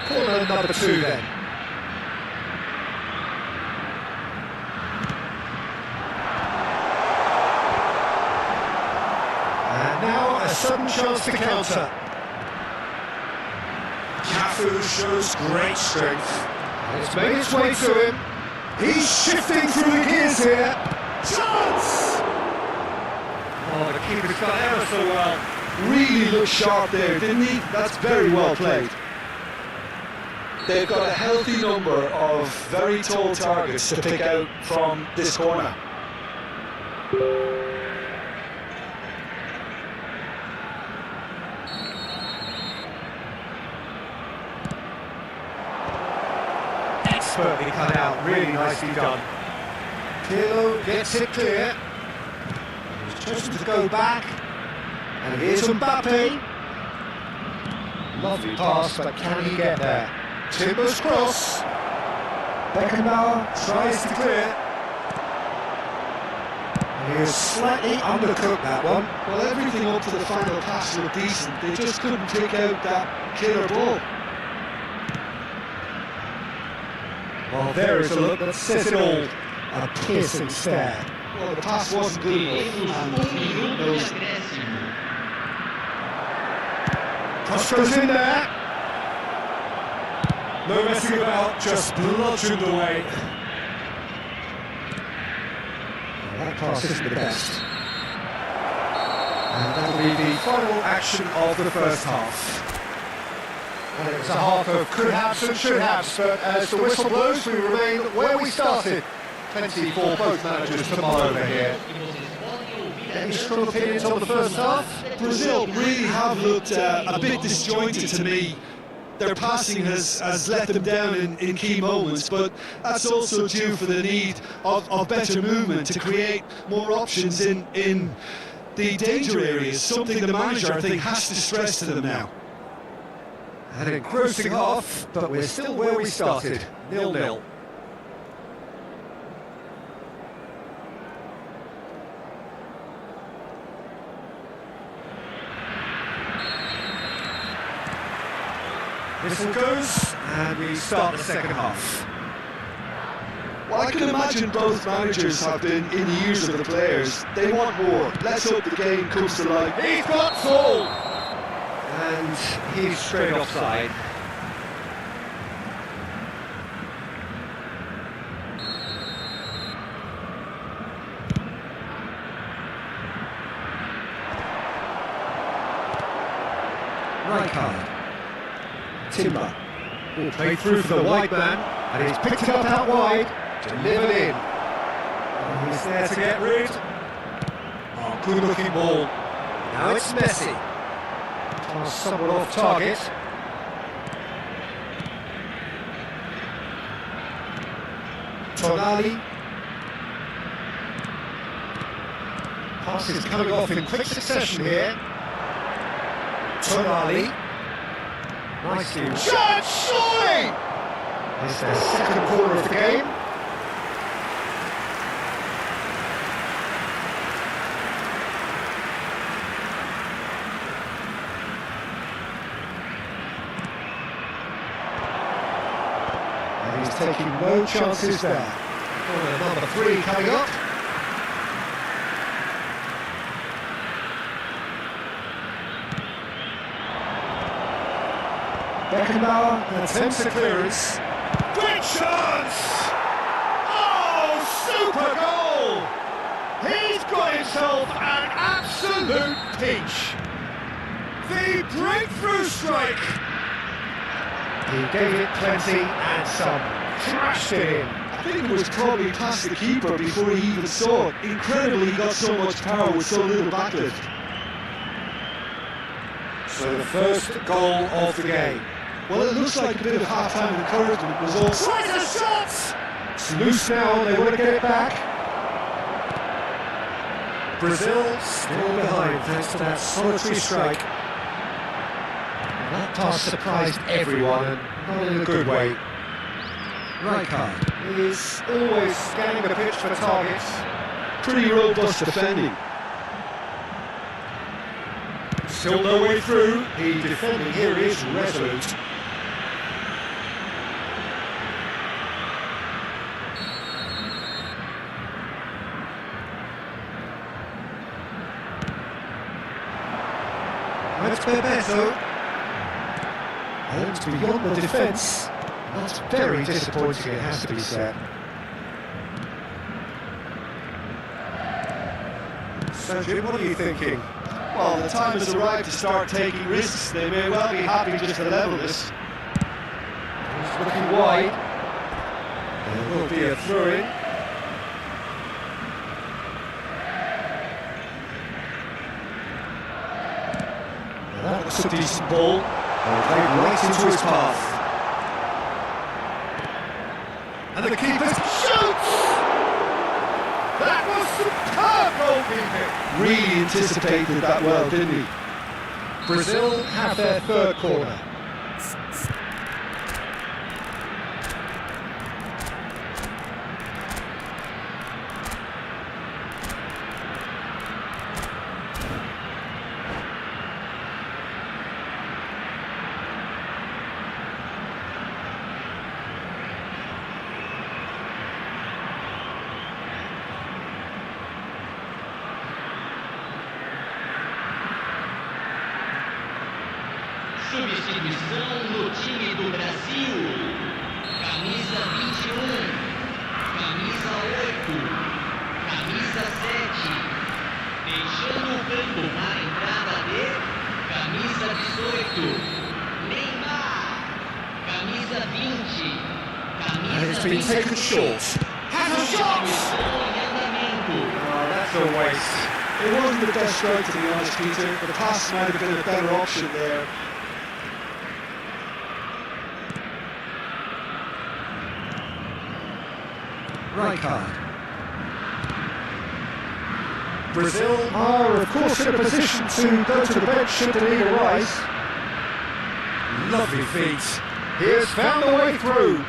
Corner number 2 then. And now a sudden chance to counter. Cafu shows great strength. And it's made its way to him. He's shifting through the gears here. Chance! Oh, the keeper's done ever so well. Really looked sharp there, didn't he? That's very well played. They've got a healthy number of very tall targets to pick out from this corner. Expertly cut out, really nicely done. Pirlo gets it clear. He's chosen to go back. And here's Mbappe. Lovely pass, but can he get there? Timber's cross. Beckenbauer tries to clear. He is slightly undercooked, that one. Well, everything up to the final pass looked decent. They just couldn't pick out that killer ball. Well, there is a look that says it all. A piercing stare. Well, the pass wasn't good enough. And he knows Cross goes in there. No messing about, just bludgeoned away. That pass isn't the best. And that'll be the final action of the first half. Well, it was a half of could-haves and should-haves, but as the whistle blows, we remain where we started. Plenty for both managers to mull over here. Any strong opinions on the first half? Brazil really have looked a bit disjointed to me. Their passing has let them down in key moments, but that's also due for the need of better movement to create more options in the danger areas, something the manager, I think, has to stress to them now. An engrossing half, but we're still where we started, 0-0. Whistle goes, and we start the second half. Well, I can imagine both managers have been in the ears of the players. They want more. Let's hope the game comes to life. He's got Saul! And he's straight offside. Right card. Timber. Played through for the wide man, and he's picked it up out wide, delivered in. And he's there to get rid. Oh, good looking ball. Now it's Messi. Pass somewhat off target. Tonali. Pass is coming off in quick succession here. Tonali. Nicely shot, surely! It's their second corner of the game. And he's taking no chances there. Corner number 3 coming up. Beckenbauer attempts a clearance. Great chance! Oh, super goal! He's got himself an absolute peach. The breakthrough strike. He gave it plenty and some. Smashed it in. I think it was probably past the keeper before he even saw it. Incredibly, he got so much power with so little backlift. So the first goal of the game. Well, it looks like a bit of half-time encouragement was also... Tries a shot! It's loose now, they want to get it back. Brazil still behind thanks to that solitary strike. And that pass surprised everyone, and not in a good way. Rijkaard is always scanning the pitch for targets. Pretty robust defending. Still no way through. The defending here is resolute. That's Bebeto. Aims beyond the defence. That's very disappointing, it has to be said. So Jim, what are you thinking? Well, the time has arrived to start taking risks. They may well be happy just to level this. He's looking wide. There will be a throw-in. That looks a decent ball. Played right into his path. And the keeper shoots! That was superb goalkeeping! Really anticipated that well, didn't he? Brazil have their third corner. Substituição no time do Brasil. Camisa 21, camisa 8, camisa 7. Deixando o campo na entrada de camisa 18, Neymar. Camisa 20, And it's camisa been taken 21. short. Has a shot! Substituição em andamento. Oh, that's a waste. It wasn't the best strike, to be honest, Peter. The pass might have been a better option there. Right card. Brazil are, of course, in a position to go to the bench should they need a rise. Lovely feet. He has found the way through.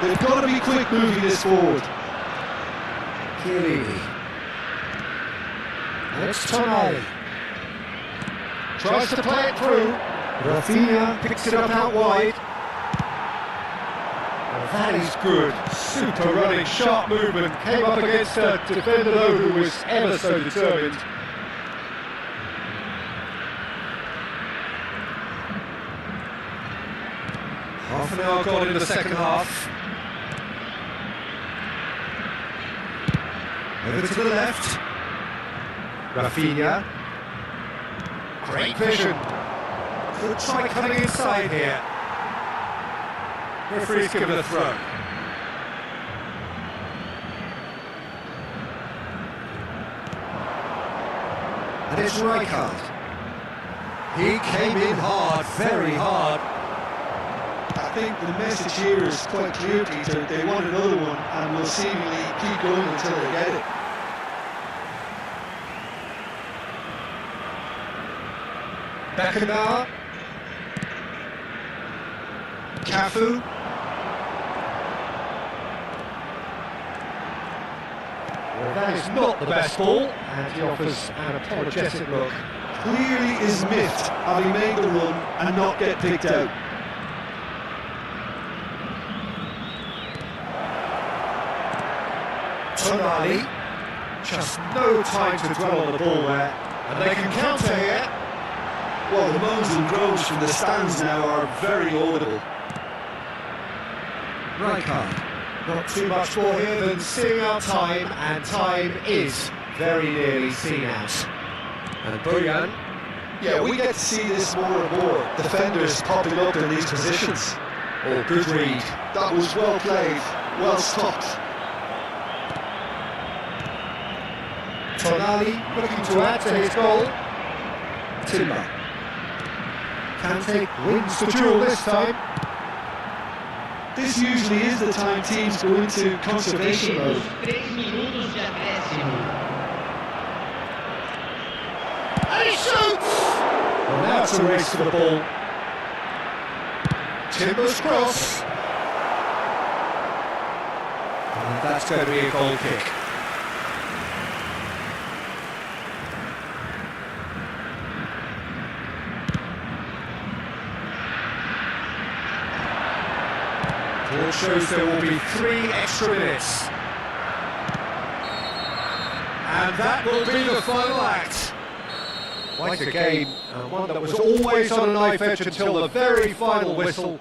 They've got to be quick moving this forward. Chiellini. And it's Tonali. Tries to play it through. Rafinha picks it up out wide. And that is good. Super running, sharp movement. Came up against a defender though who was ever so determined. Half an hour gone in the second half. Over to the left. Rafinha. Great vision. Could try coming inside here. Referee's given a throw. And it's Rijkaard. He came in hard, very hard. I think the message here is quite clear, Peter. They want another one and will seemingly keep going until they get it. Beckenbauer. Cafu. Well, that is not the best ball, and he offers an apologetic look. Clearly is miffed having made the run and not get picked out. Tonali. Just no time to dwell on the ball there, and they can counter here. Well, the moans and groans from the stands now are very audible. Rijkaard. Not too much more here than seeing out time, and time is very nearly seen out. And Bojan. Yeah, we get to see this more and more. Defenders popping up in these positions. Oh, good read. That was well played, well stopped. Tonali looking to add to his goal. Timber. Kante wins the duel this time. This usually is the time teams go into conservation mode. 3 minutos de acréscimo. And he shoots! Well, now it's a race to the ball. Timber's cross. And that's going to be a goal kick. It shows there will be 3 extra minutes. And that will be the final act. Quite a game, and one that was always on a knife edge until the very final whistle.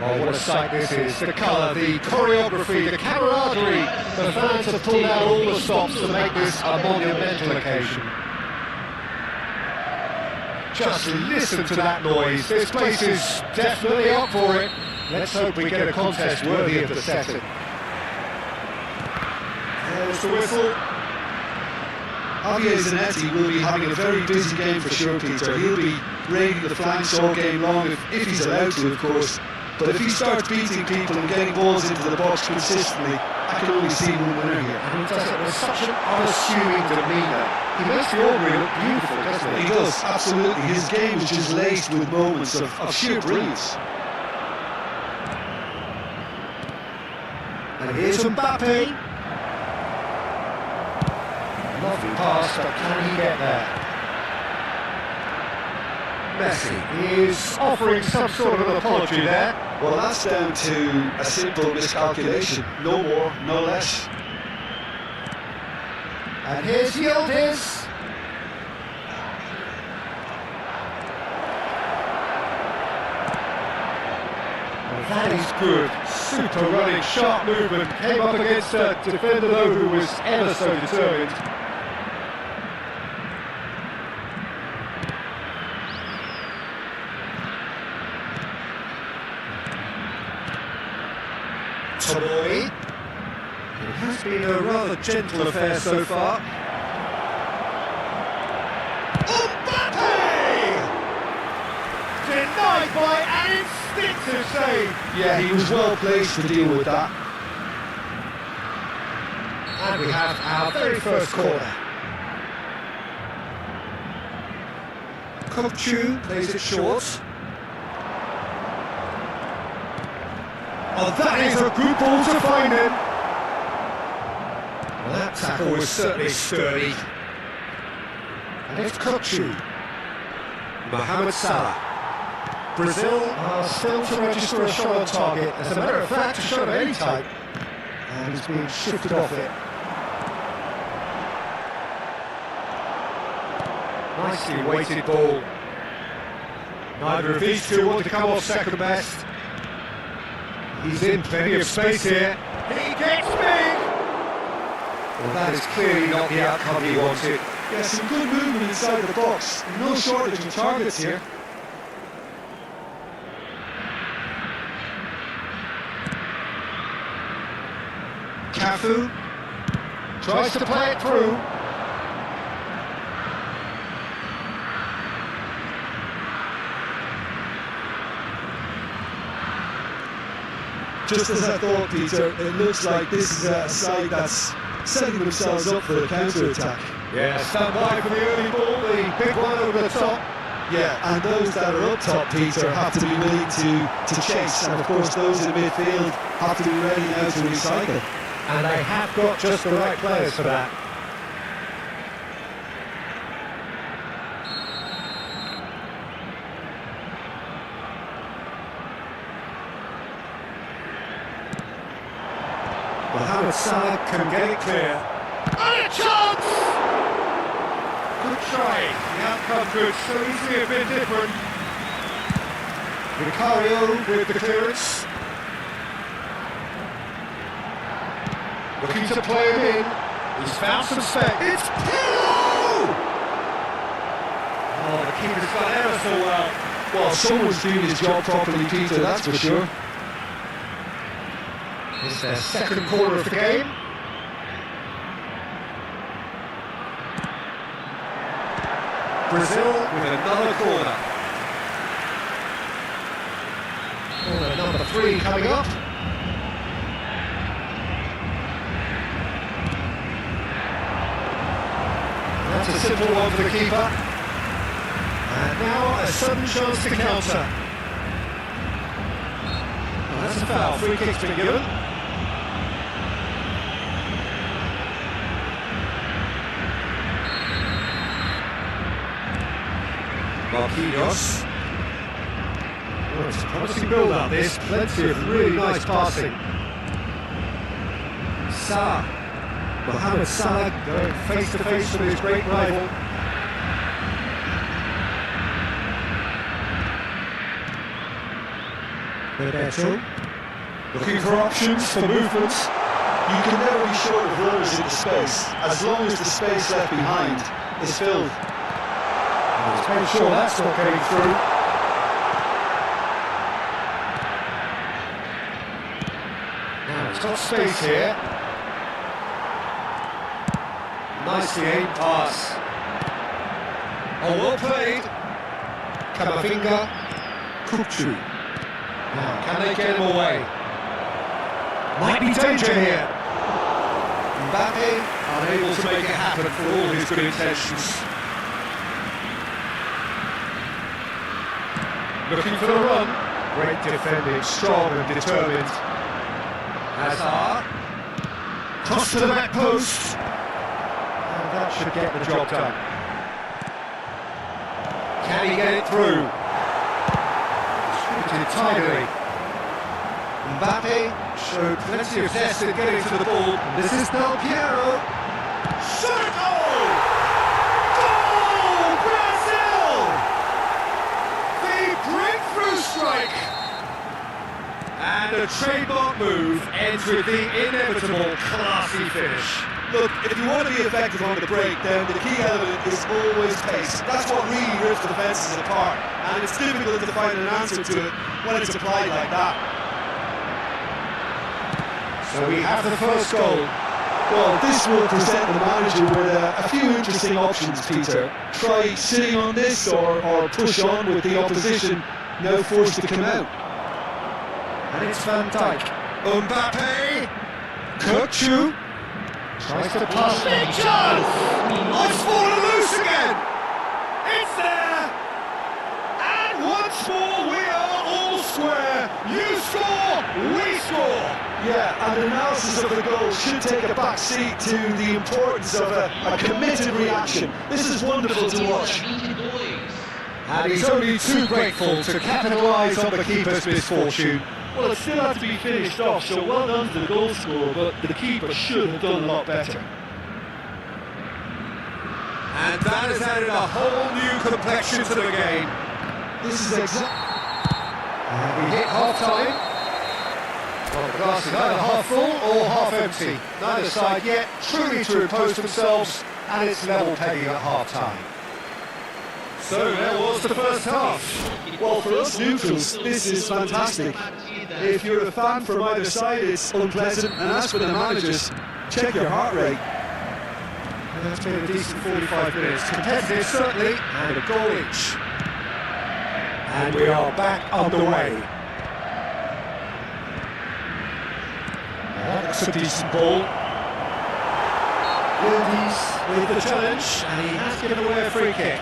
Oh, what a sight this is. The colour, the choreography, the camaraderie. The fans have pulled out all the stops to make this a monumental occasion. Just listen to that noise. This place is definitely up for it. Let's hope we get a contest worthy of the setting. There's the whistle. Javier Zanetti will be having a very busy game for sure, Peter. He'll be raiding the flanks all game long, if he's allowed to, of course. But if he starts beating people and getting balls into the box consistently, I can only see one winner here. And he does it with such an unassuming demeanour. He makes the ordinary look beautiful, doesn't he? He does, absolutely. His game is just laced with moments of sheer brilliance. And here's Mbappe. Lovely pass, but can he get there? Messi is offering some sort of an apology there. Well, that's down to a simple miscalculation. No more, no less. And here's Yildiz. Well, that is good. Super running, sharp movement. Came up against a defender though who was ever so determined. Tomori. It has been a rather gentle affair so far. Mbappe! Denied by an instinctive save. Yeah, he was well placed to deal with that. And we have our very first corner. Kopchu plays it short. Oh, that is a good ball to find him. Well, that tackle was certainly sturdy. And it's Kopchu. Mohamed Salah. Brazil are still to register a shot on target. As a matter of fact, a shot of any type. And he's being shifted off it. Nicely weighted ball. Neither of these two want to come off second best. He's in plenty of space here. He gets big! Well, that is clearly not the outcome he wanted. Yeah, some good movement inside the box. No shortage of targets here. Cafu tries to play it through. Just as I thought, Peter, it looks like this is a side that's setting themselves up for a counter-attack. Yeah, stand by for the early ball, the big one over the top. Yeah, and those that are up top, Peter, have to be willing to chase, and of course those in midfield have to be ready now to recycle. And they have got just the right players for that. Mohamed Salah can get it clear. And a chance! Good try. The outcome could so easily have been different. Vicario with the clearance. Looking to play him in. He's found some space. It's Pirlo! Oh, the keeper's got ever so well. Well, someone's doing his job properly, Peter, that's for sure. It's their second corner of the game. Brazil with another corner. Corner number 3 coming up. That's a simple one for the keeper. And now a sudden chance to counter. Well, that's a foul. Free kick's been given. Marquinhos. Oh, it's a promising build-up, this. Plenty of really nice passing. Salah. Mohamed Salah going face-to-face with his great rival. Roberto. Looking for options, for movements. You can never be short of runners into space, as long as the space left behind is filled. He's made sure that's not getting through. Now it's got space here. Nicely aimed pass. Oh, well played. Camavinga. Kuchu. Now, can they get him away? Might be danger here. Mbappe unable to make it happen for all his good intentions. Looking for the run. Great defending, strong and determined. Hazard. Cross to the back post. And that should get the job done. Can he get it through? Shooting tidily. Mbappe showed plenty of zest in getting to the ball. This is Del Piero. Shot a goal! Goal! Brazil! The breakthrough strike! And a trademark move ends with the inevitable classy finish. Look, if you want to be effective on the break, then the key element is always pace. That's what really rips the defences apart, and it's difficult to find an answer to it when it's applied like that. So we have the first goal. Well, this will present the manager with a few interesting options, Peter. Try sitting on this or push on with the opposition now forced to come out. And it's Van Dijk. Mbappe! Kuchu tries to pass. Big chance! Oh, it's fallen loose again! It's there! And once more we are all square. You score, we score! Yeah, and analysis of the goal should take a back seat to the importance of a committed reaction. This is wonderful to watch. And he's only too grateful to capitalise on the keeper's misfortune. Well, it still has to be finished off, so well done to the goal scorer, but the keeper should have done a lot better. And that has added a whole new complexion to the game. This is And we hit half-time. Well, the glass is either half full or half empty. Neither side yet truly to impose themselves, and it's level pegging at half-time. So there was the first half. Well, for us neutrals, this is fantastic. If you're a fan from either side, it's unpleasant, and as for the managers, check your heart rate. And that's been a decent 45 minutes. Competitive, certainly, and a goal each. And we are back underway. That's a decent ball. Yildiz with the challenge, and he has given away a free kick.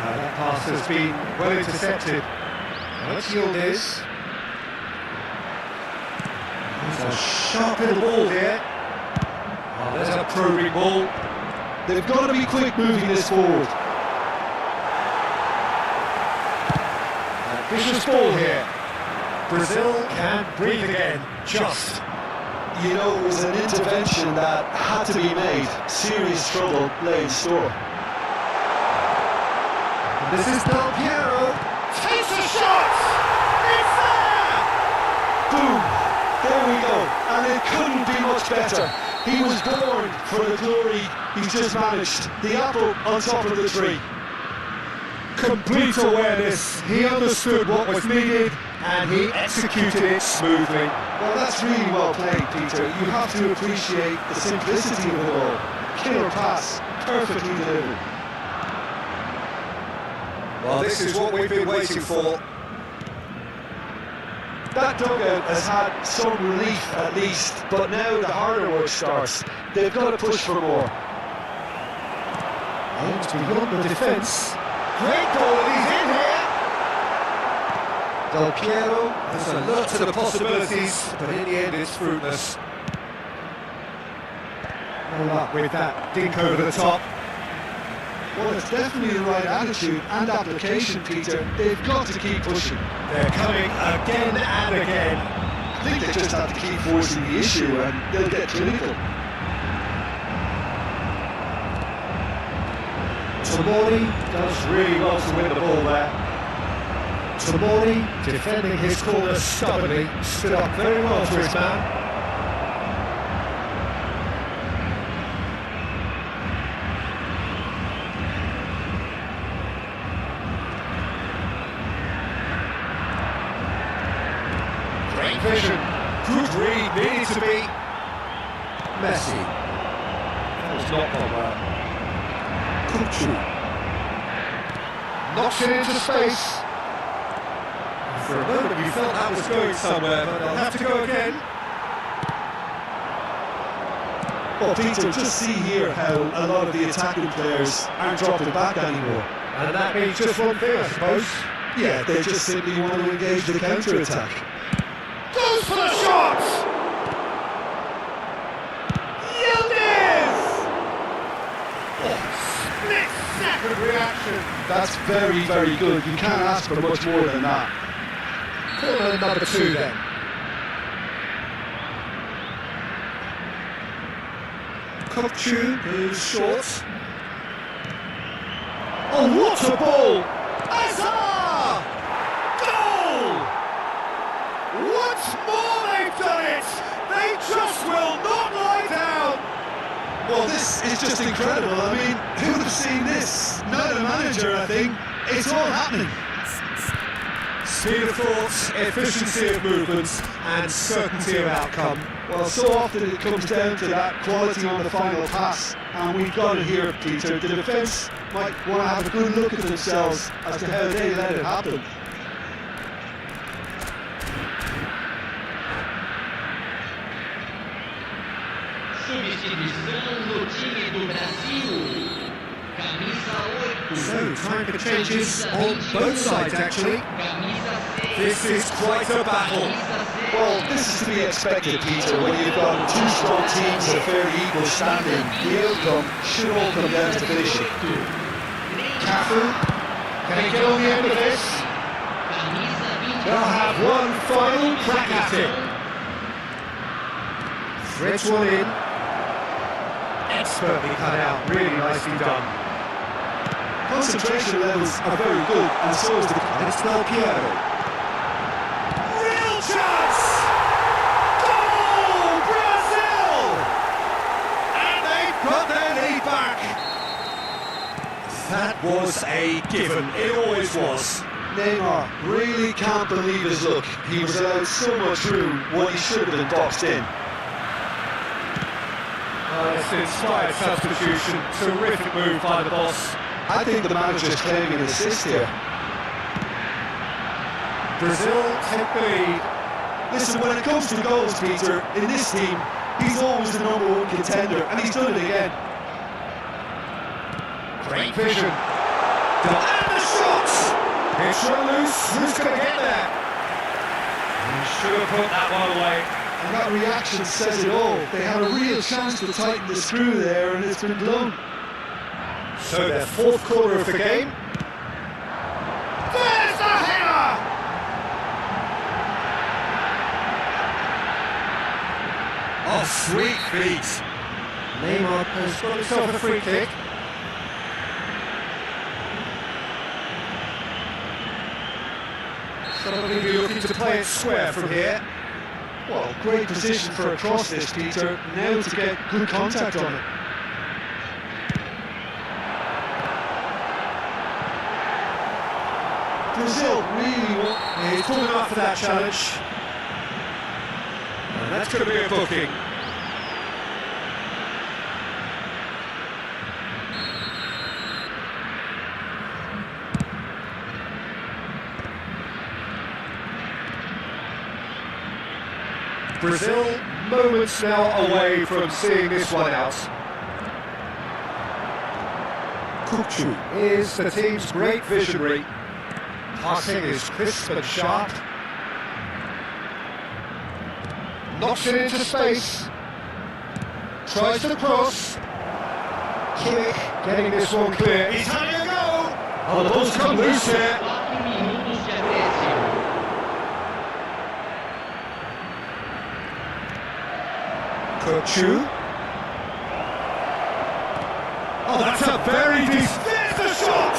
That pass has been well intercepted. That's Yildiz. There's a sharp little ball here. Oh, there's a probing ball. They've got to be quick moving this forward. A vicious ball here. Brazil can breathe again, just. You know, it was an intervention that had to be made. Serious trouble lay in store. And this is Del Piero. Takes a shot! It's there! Boom! There we go. And it couldn't be much better. He was born for the glory he's just managed. The apple on top of the tree. Complete awareness. He understood what was needed and he executed it smoothly. Well, that's really well played, Peter. You have to appreciate the simplicity of it all. Killer pass, perfectly delivered. Well, this is what we've been waiting for. That dugout has had some relief at least, but now the harder work starts. They've got to push for more. Aims beyond the defence. Great goal, and he's in here. Del Piero There's a lot to the possibilities, but in the end it's fruitless. no luck with that dink over the top. Well, it's definitely the right attitude and application, Peter. They've got to keep pushing. They're coming again and again. I think they just have to keep forcing the issue and they'll get clinical. Tomori does really well to win the ball there. Tomori, defending his corner stubbornly, stood up very well for his man. Great vision. Good read, needed to be. Messi. That was not Pogba. Kuchu. Knocks it into space. For a moment you felt that was going somewhere, but they'll have to go again. Well, Peter, just see here how a lot of the attacking players aren't dropping back anymore. And that means just one thing, I suppose. Yeah, they just simply want to engage the counter-attack. Goes for the shot! Yildiz! Split-second reaction. That's very, very good. You can't ask for much more than that. Corner number 2 then. Kupchu is short. Oh, what a ball! Azar! Goal! Once more they've done it! They just will not lie down! Well, this is just incredible. I mean, who would have seen this? Not a manager, I think. It's all happening. Speed of thought, efficiency of movement, and certainty of outcome. Well, so often it comes down to that quality on the final pass, and we've got it here, Peter. The defence might want to have a good look at themselves as to how they let it happen. Substituição no time do Brasil. Camisa 8. So, time for changes on both sides actually. Camisa 6. This is quite a battle. Well, this is to be expected, Peter, when you've got two strong teams of fairly equal standing. The outcome should all come down to finishing. Cafu, can he get on the end of this? They'll have one final crack at it. Threads one in. Expertly cut out, really nicely done. Concentration levels are very good, and so is the... It's Del Piero. Real chance! Goal, Brazil! And they've got their lead back. That was a given, it always was. Neymar really can't believe his luck. He was allowed so much room when he should have been boxed in. It's an inspired substitution, terrific move by the boss. I think the manager's claiming an assist here. Brazil take the lead. Listen, when it comes to goals, Peter, in this team, he's always the #1 contender, and he's done it again. Great vision. And the shot! It's run loose. Who's going to get there? He should have put that one away. And that reaction says it all. They had a real chance to tighten the screw there, and it's been blown. So their fourth quarter of the game. There's the header! Oh, sweet feet. Neymar has got himself a free kick. Somebody be looking to play it square from here. Well, great position for a cross this, Peter. Now to get good contact on it. Brazil really want... He's pulling up for that challenge. And that's going to be a booking. Brazil moments now away from seeing this one out. Kuchu is the team's great visionary. Passing is crisp and sharp. Knocks it into space. Tries to cross. Kimmich getting this one clear. He's having a go! Oh, the ball's come loose here. 4 minutos de acréscimo. Kuchu. Oh, that's a very decent... There's the shot!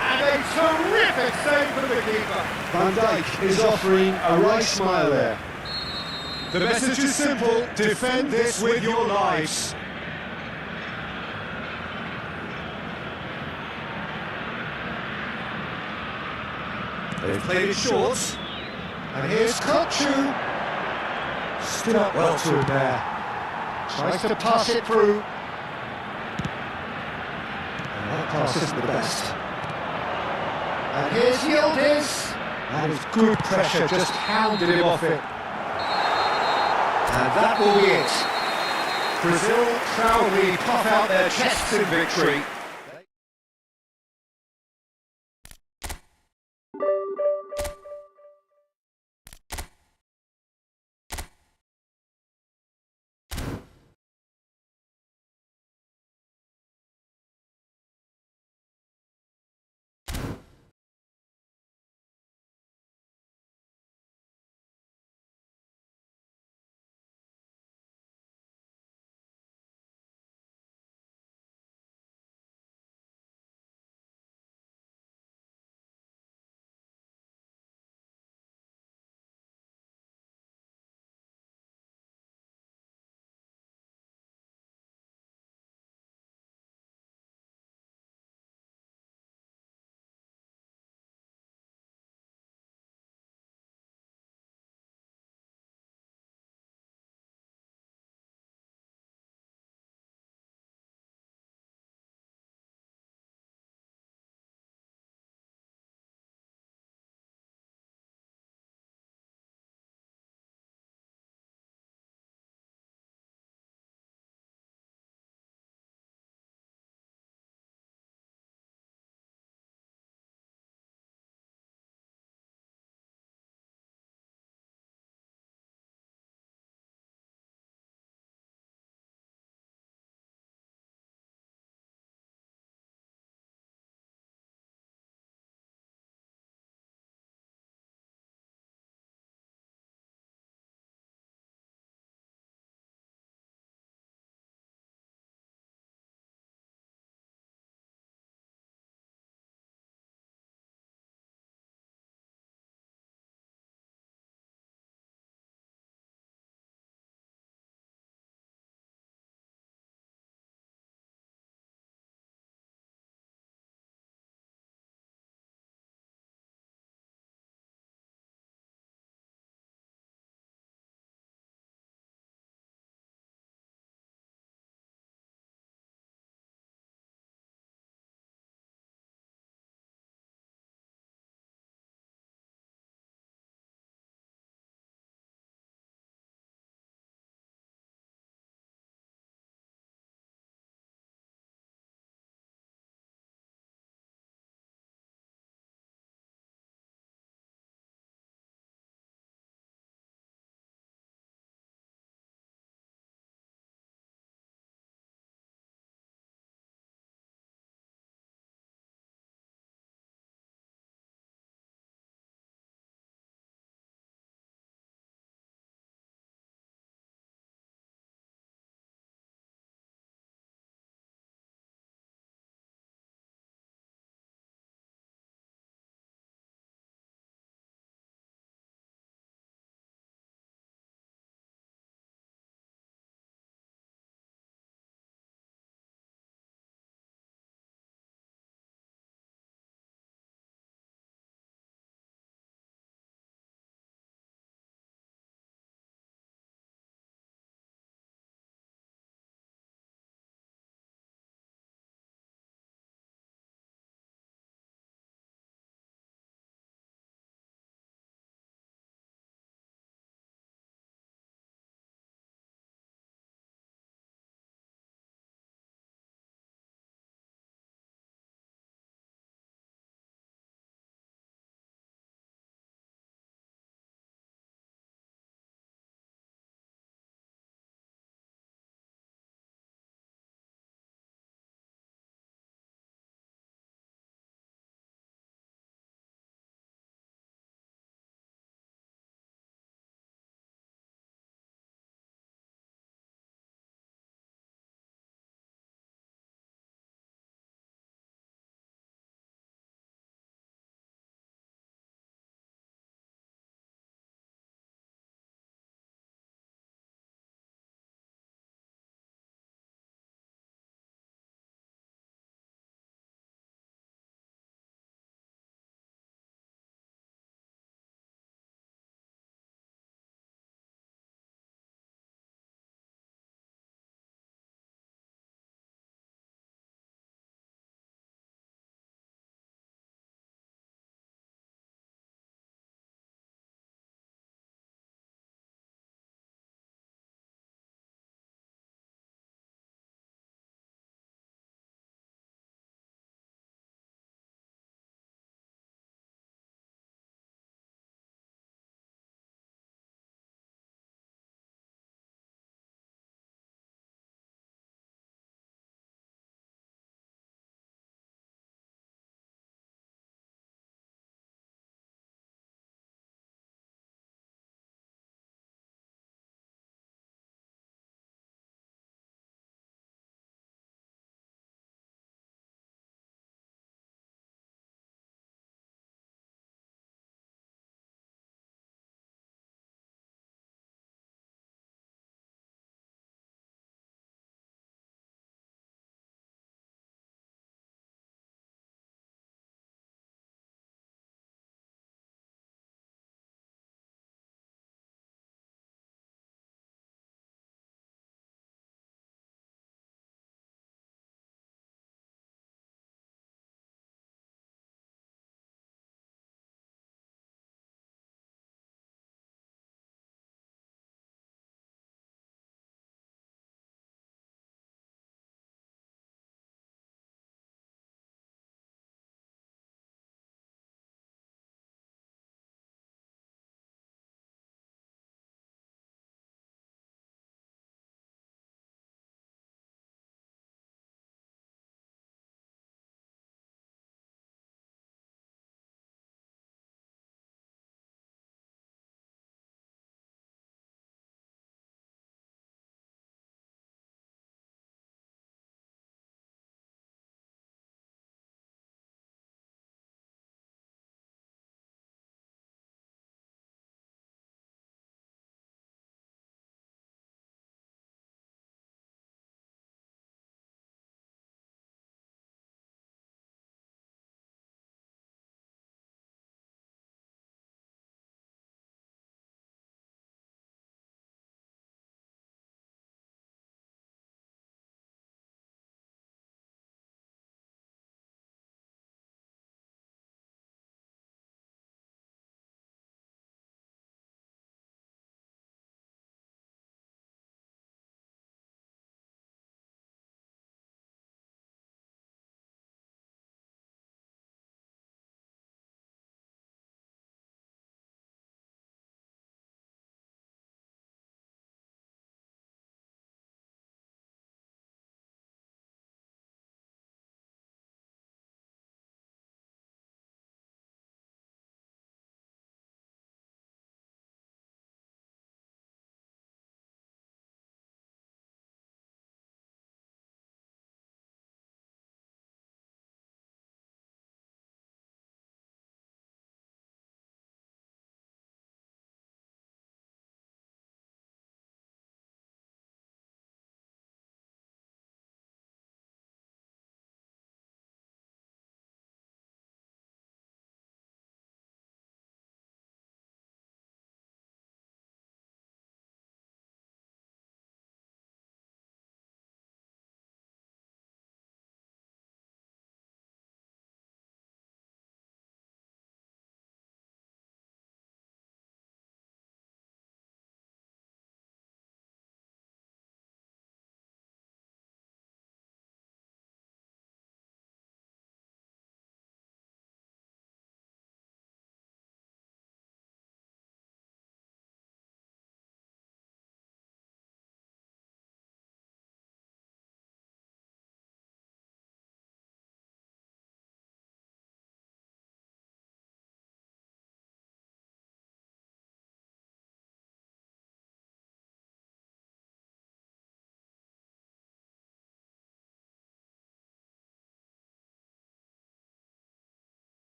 And a terrific save for the keeper. Van Dijk is offering a right smile there. The message is simple: defend this with your lives. They've played it short. And here's Kuchu. Stood up well to him there. Tries to pass it through. And that pass isn't the best. And here's Yildiz. That is good pressure, just hounded him off it. And that will be it. Brazil proudly puff out their chests in victory.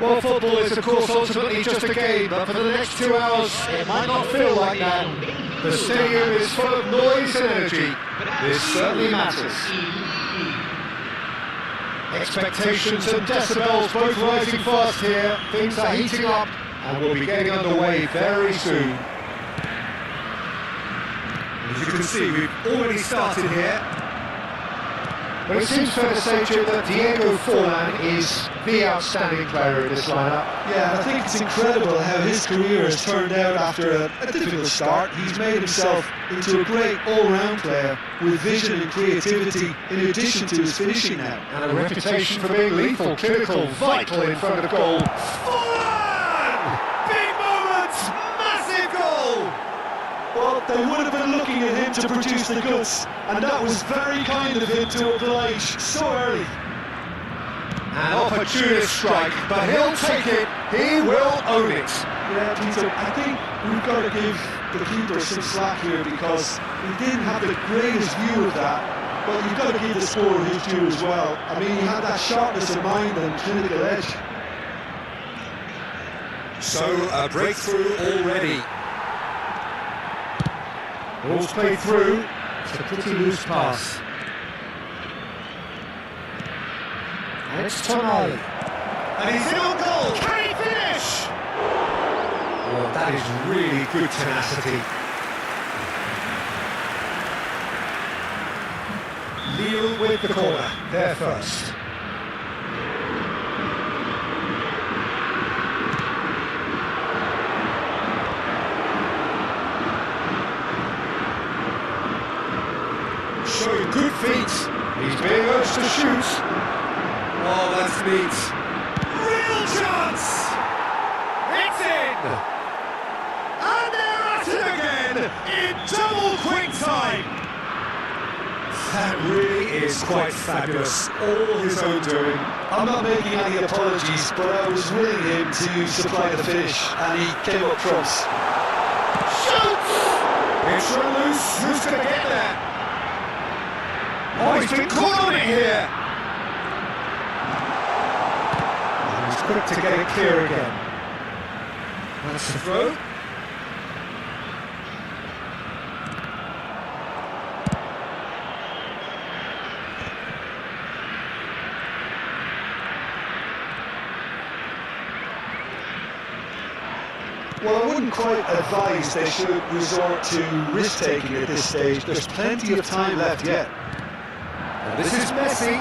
Well, football is of course ultimately just a game, but for the next 2 hours it might not feel like that. The stadium is full of noise and energy. This certainly matters. Expectations and decibels both rising fast here. Things are heating up and we'll be getting underway very soon. As you can see, we've already started here. But it seems fair to say, Jim, that Diego Forlan is the outstanding player in this lineup. Yeah, I think it's incredible how his career has turned out after a difficult start. He's made himself into a great all-round player with vision and creativity in addition to his finishing now. And a reputation for being lethal, clinical, vital in front of goal. Forlan! Big moment! Massive goal! Well, they would have been looking at him to produce the goods, and that was very kind of him to oblige so early. An opportunist strike, but he'll take it, he will own it. Yeah, Peter, I think we've got to give the keeper some slack here because he didn't have the greatest view of that, but you've got to give the scorer his due as well. I mean, he had that sharpness of mind and clinical edge. So, a breakthrough already. Ball's played through, it's a pretty loose pass. And it's Tonali. And he's in on goal! Can he finish? Well, that is really good tenacity. Lille with the corner, they're first. Showing good feet. He's being urged to shoot. Oh, that's neat. Real chance! It's in! And they're at it again in double quick time! That really is quite fabulous. All his own doing. I'm not making any apologies, but I was willing him to supply the finish, and he came up trumps. Shoots! It's run loose. Who's going to get there? Oh, he's been caught on it here! quick to get it clear again. That's the throw. Well, I wouldn't quite advise they should resort to risk-taking at this stage. There's plenty of time left yet. And this is Messi.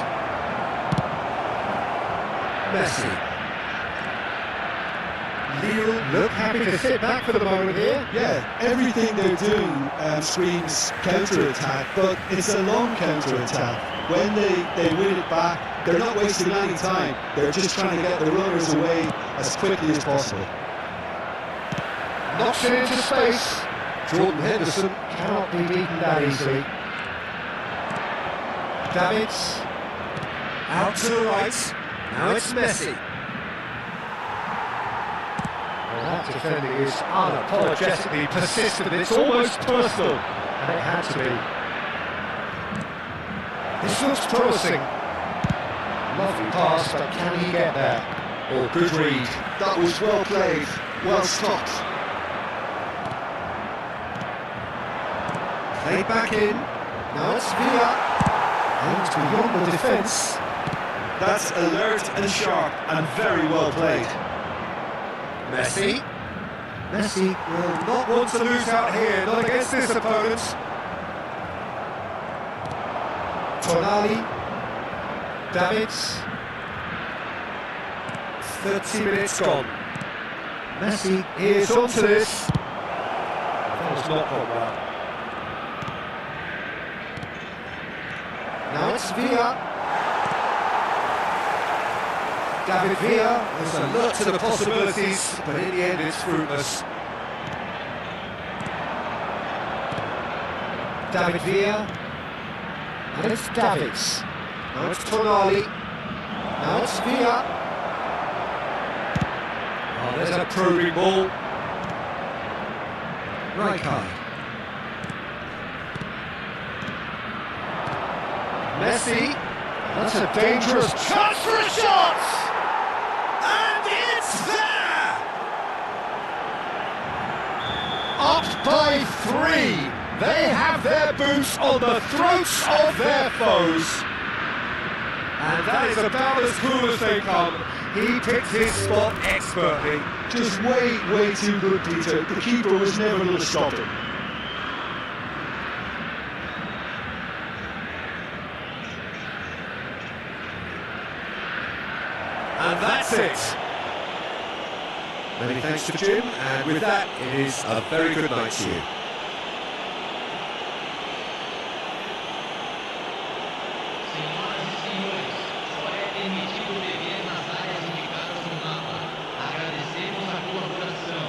Lille look happy to sit back for the moment here. Yeah, everything they're doing screams counter-attack, but it's a long counter-attack. When they win it back, they're not wasting any time. They're just trying to get the runners away as quickly as possible. Knocks it into space. Jordan Henderson cannot be beaten that easily. Davids. Out to the right. Now it's Messi. Well, that defending is unapologetically persistent. It's almost personal. And it had to be. This looks promising. Lovely pass, but can he get there? Oh, good read. That was well played. Well stopped. Played back in. Now it's Villa. And it's beyond the defence. That's alert and sharp and very well played. Messi will not want to lose out here, not against this opponent. Tonali. Davids. 30 minutes gone. Messi is onto this. That was not gone well. Now it's Villa. David Villa is alert to the possibilities, but in the end it's fruitless. David Villa. And it's Davids. Now it's Tonali. Now it's Villa. Oh, there's a probing ball. Rijkaard. Messi. That's a dangerous chance for a shot! And it's there! Up by 3. They have their boots on the throats of their foes. And that is about as cool as they come. He picked his spot expertly. Just way too good, Peter. The keeper was never going to stop him. And that's it. Many thanks to Jim, and with that, it is a very good night to you. Senhoras e senhores, só é permitido beber nas áreas indicadas no mapa. Agradecemos a colaboração.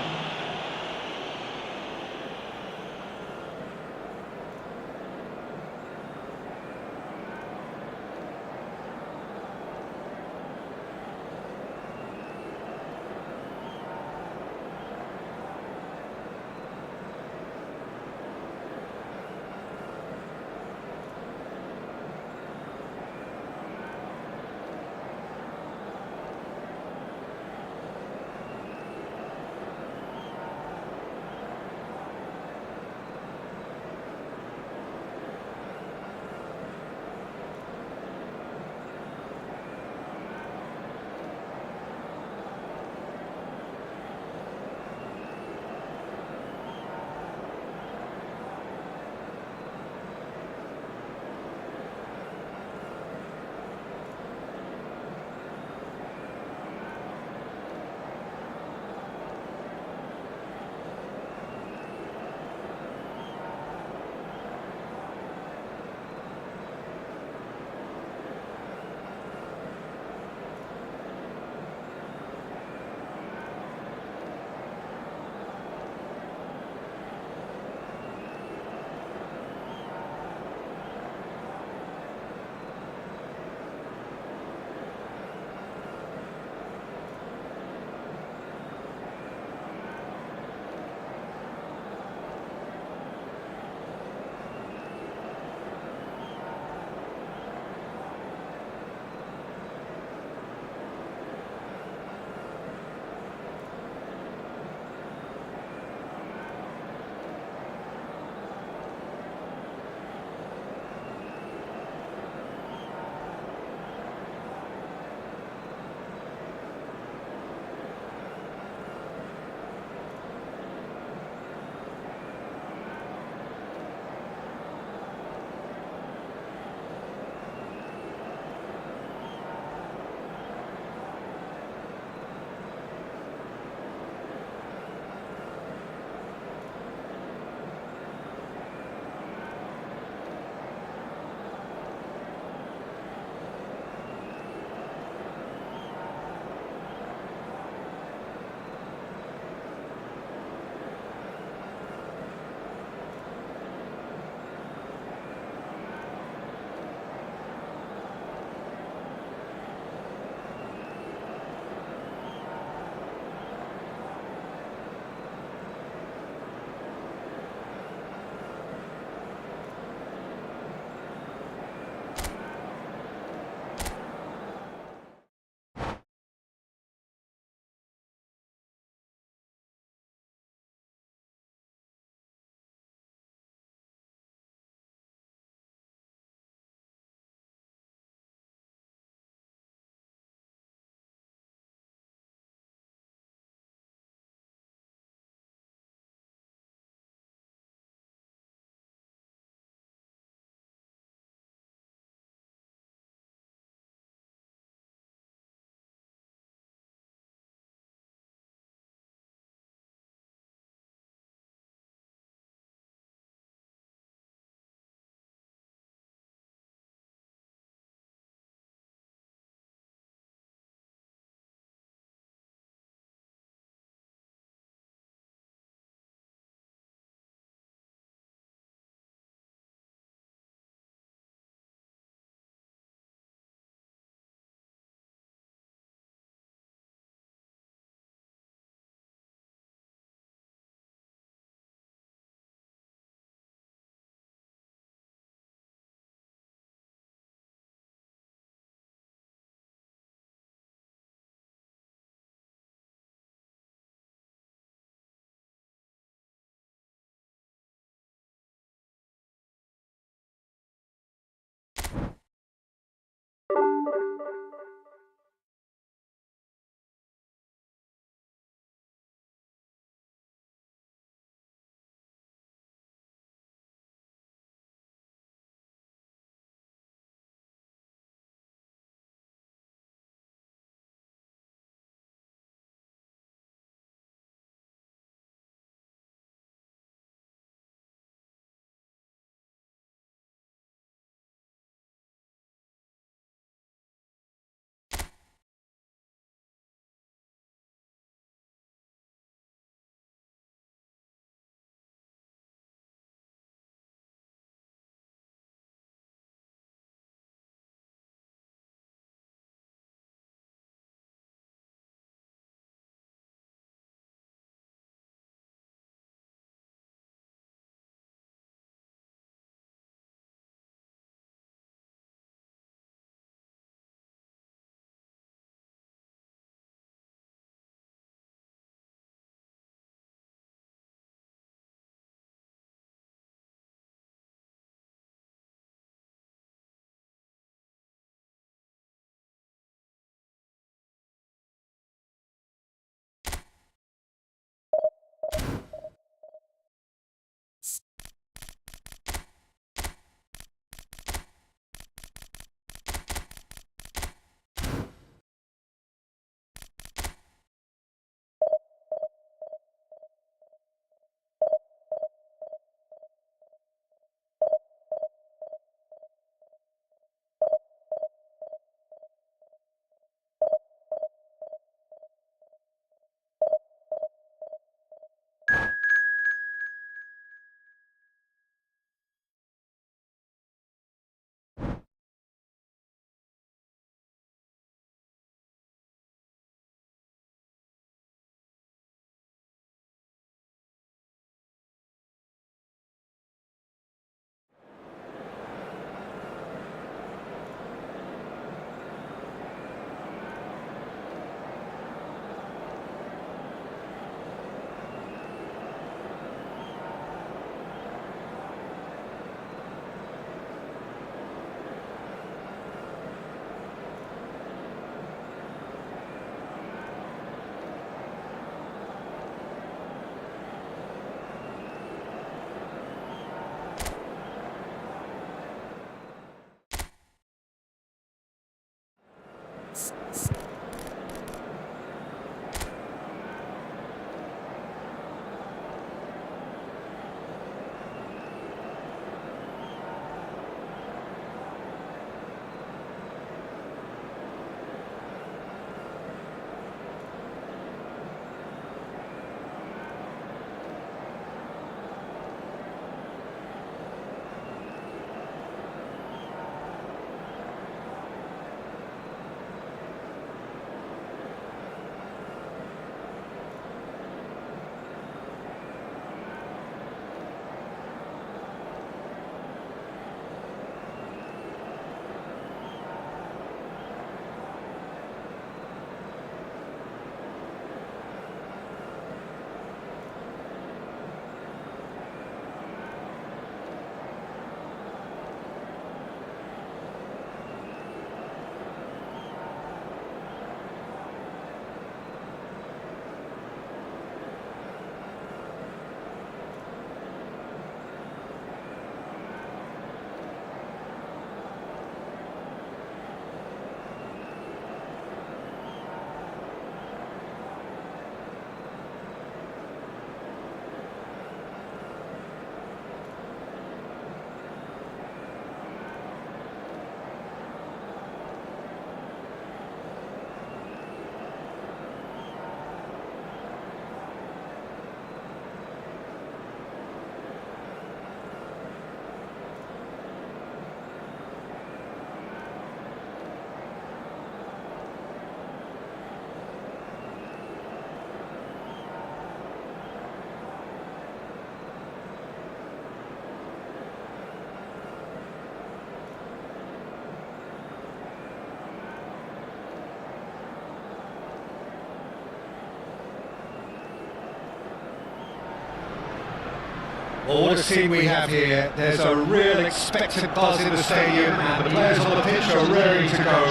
Well, what a scene we have here. There's a real expectant buzz in the stadium, and the players on the pitch are raring to go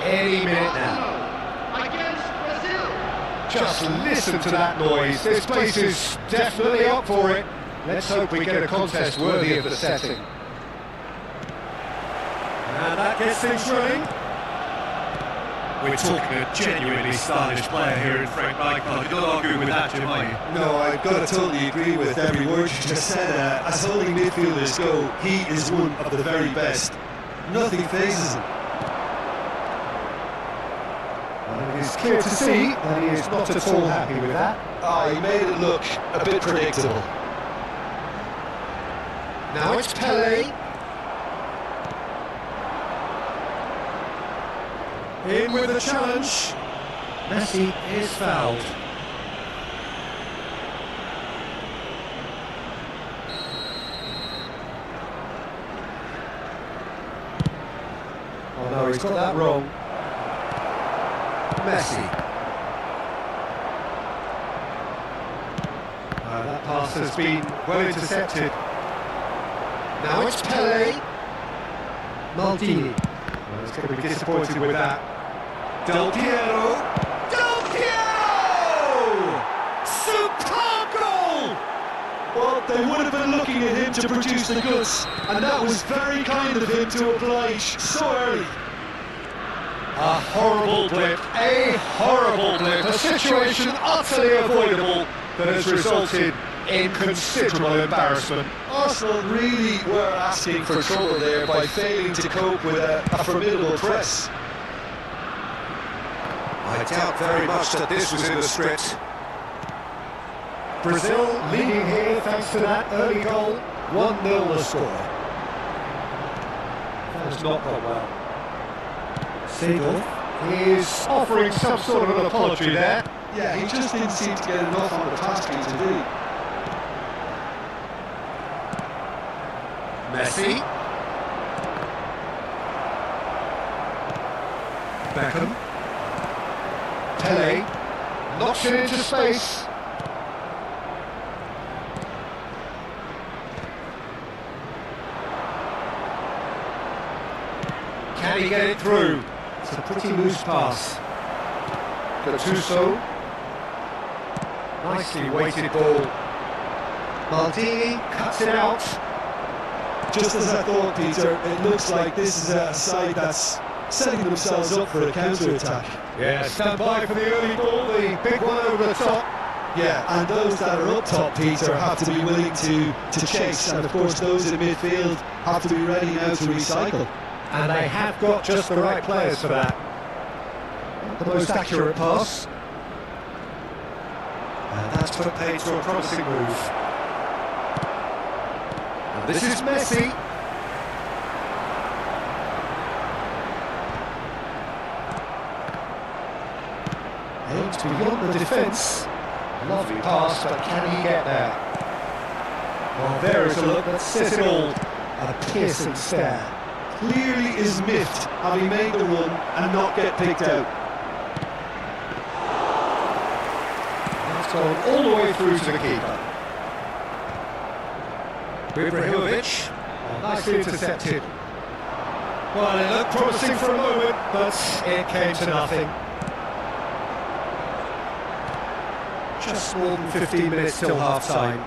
any minute now. Against Brazil. Just listen to that noise. This place is definitely up for it. Let's hope we get a contest worthy of the setting. And that gets things running. We're talking a genuinely stylish player here in Frank Rijkaard. You don't argue with that, Jim, are you? No, I've got to totally agree with every word you just said. As holding midfielders go, he is one of the very best. Nothing phases him. And it is clear to see that he is not at all happy with that. He made it look a bit predictable. Now it's Pele. In with the challenge. Messi is fouled. Oh no, he's got that wrong. Messi. That pass has been well intercepted. Now it's Pele. Maldini. Well, he's going to be disappointed with that. Del Piero! Del Piero! Superb goal! Well, they would have been looking at him to produce the goods, and that was very kind of him to oblige so early. A horrible blip, a situation utterly avoidable that has resulted in considerable embarrassment. Arsenal really were asking for trouble there by failing to cope with a formidable press. I doubt very much that this was in the script. Brazil leading here thanks to that early goal. 1-0 the score. That has not gone well. Seedorf is offering some sort of an apology there. Yeah, he just didn't seem to get enough on the task he's to do. Messi. Beckham. Pele knocks it into space. Can he get it through? It's a pretty loose pass. Gattuso. Nicely weighted ball. Maldini cuts it out. Just as I thought, Peter, it looks like this is a side that's setting themselves up for a counter-attack. Yeah, stand by for the early ball, the big one over the top. Yeah, and those that are up top, Peter, have to be willing to chase, and of course those in midfield have to be ready now to recycle. And they have got just the right players for that. The most accurate pass. And that's put paid to a promising move. And this is Messi. Aims beyond the defence. Lovely pass, but can he get there? Well, there is a look that says it all. A piercing stare. Clearly is miffed having made the run and not get picked out. That's gone all the way through to the keeper. Ibrahimovic, nicely intercepted. Well, it looked promising for a moment, but it came to nothing. Just more than 15 minutes till half-time.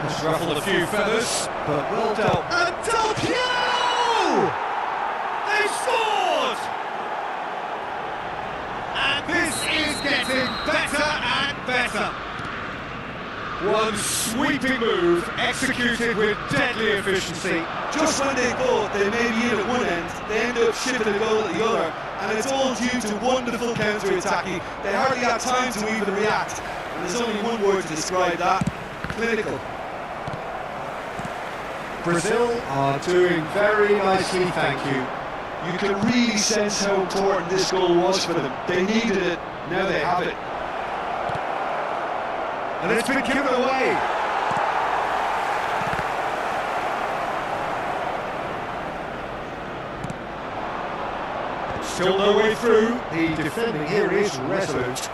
Has ruffled a few feathers, but well dealt. And Tokyo! They've scored! And this is getting better and better. One sweeping move, executed with deadly efficiency. Just when they thought they may be in at one end, they end up shipping a goal at the other, and it's all due to wonderful counter-attacking. They hardly had time to even react, and there's only one word to describe that: clinical. Brazil are doing very nicely, thank you. You can really sense how important this goal was for them. They needed it, now they have it. And it's been given away. Still no way through. The defending here is resolute.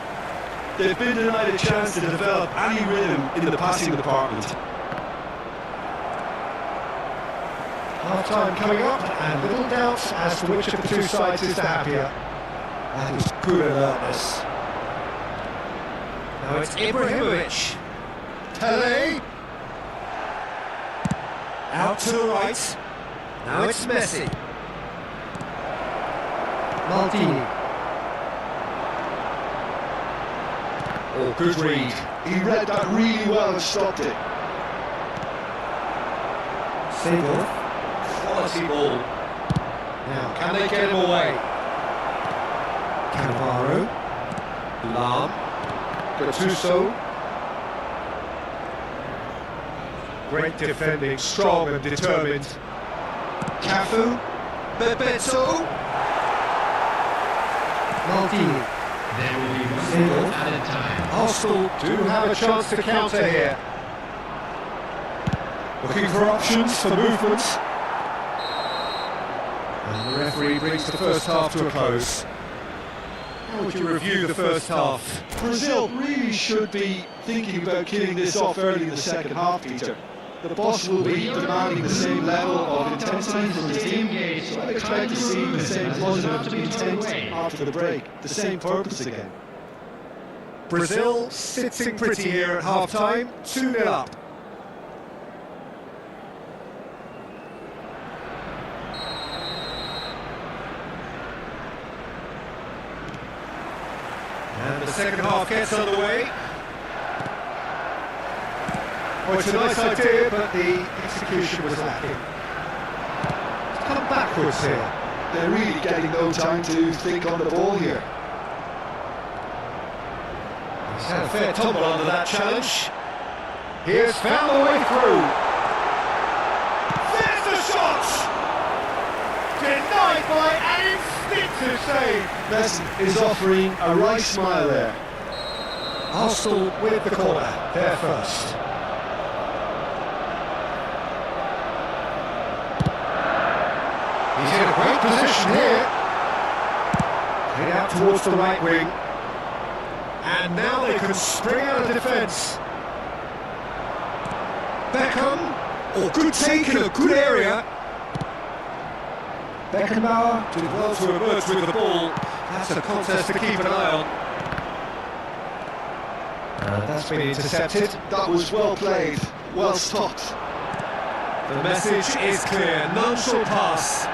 They've been denied a chance to develop any rhythm in the passing department. Half-time coming up, and little doubt as to which of the two sides is the happier. That is good alertness. Now it's Ibrahimovic. Pele. Out to the right. Now it's Messi. Maldini. Oh, good read. He read that really well and stopped it. Seagull. Quality ball. Now, can they get him away? Cannavaro. Lam. Gattuso. Great defending, strong and determined. Cafu. Bebeto. Maldini. There will be one goal at a time. Arsenal do have a chance to counter here. Looking for options for movement. And the referee brings the first half to a close. How would you review the first half? Brazil really should be thinking about killing this off early in the second half, Peter. The boss will be demanding the same level of intensity from the team, so I expect to see the same positive intent after the break, the same purpose again. Brazil sitting pretty here at half-time, 2-0 up. And the second half gets underway. Well, it's a nice idea, but the execution was lacking. It's come backwards here. They're really getting no time to think on the ball here. He's had a fair tumble under that challenge. He has found the way through. There's the shot! Denied by an instinctive save. Messi is offering a right smile there. Arsenal with the corner, there first. He's in a great position here. Played out towards the right wing. And now they can spring out of defence. Beckham. Oh, good take in a good area. Beckenbauer did well to emerge with the ball. That's a contest to keep an eye on. And that's been intercepted. That was well played, well stopped. The message is clear, none shall pass.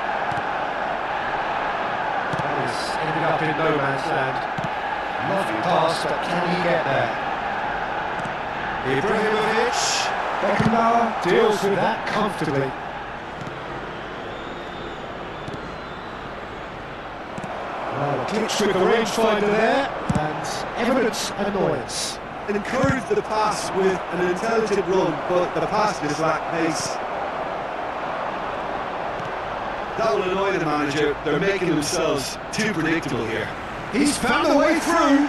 in no man's land. Lovely pass, but can he get there? Ibrahimovic. Beckenbauer deals with that comfortably. Well, clicks with the rangefinder there, and evidence annoyance. Encourage the pass with an intelligent run, but the pass just lacked pace. That will annoy the manager. They're making themselves too predictable here. He's found a way through.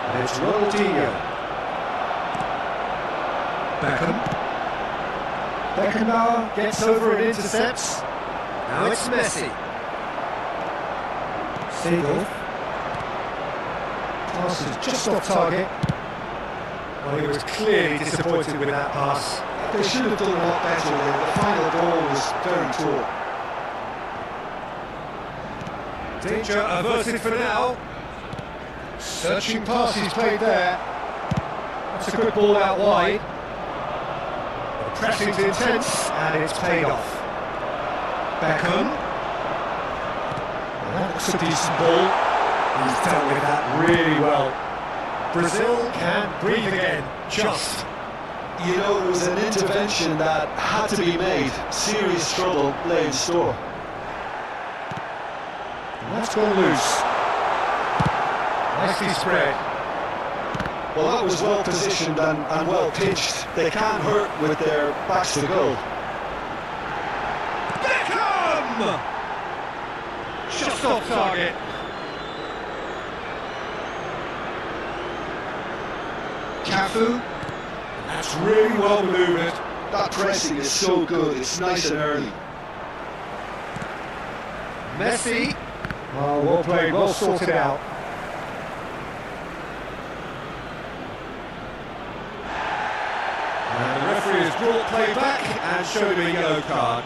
And it's Ronaldinho. Beckenbauer gets over and intercepts. Now it's Messi. Seedorf. Pass is just off target. Well, he was clearly disappointed with that pass. They should have done a lot better there. The final ball was very poor. Danger averted for now. Searching pass he's played there. That's a good ball out wide. The pressing's intense and it's paid off. Beckham. Well, that looks a decent ball. He's dealt with that really well. Brazil can breathe again, just. You know, it was an intervention that had to be made. Serious trouble lay in store. And that's gone loose. Nicely spread. Well, that was well positioned and well pitched. They can't hurt with their backs to goal. Beckham! Just off target. Cafu. That's really well manoeuvred. That pressing is so good. It's nice and early. Messi. Oh, well played, well sorted out. And the referee has brought play back and showed him a yellow card.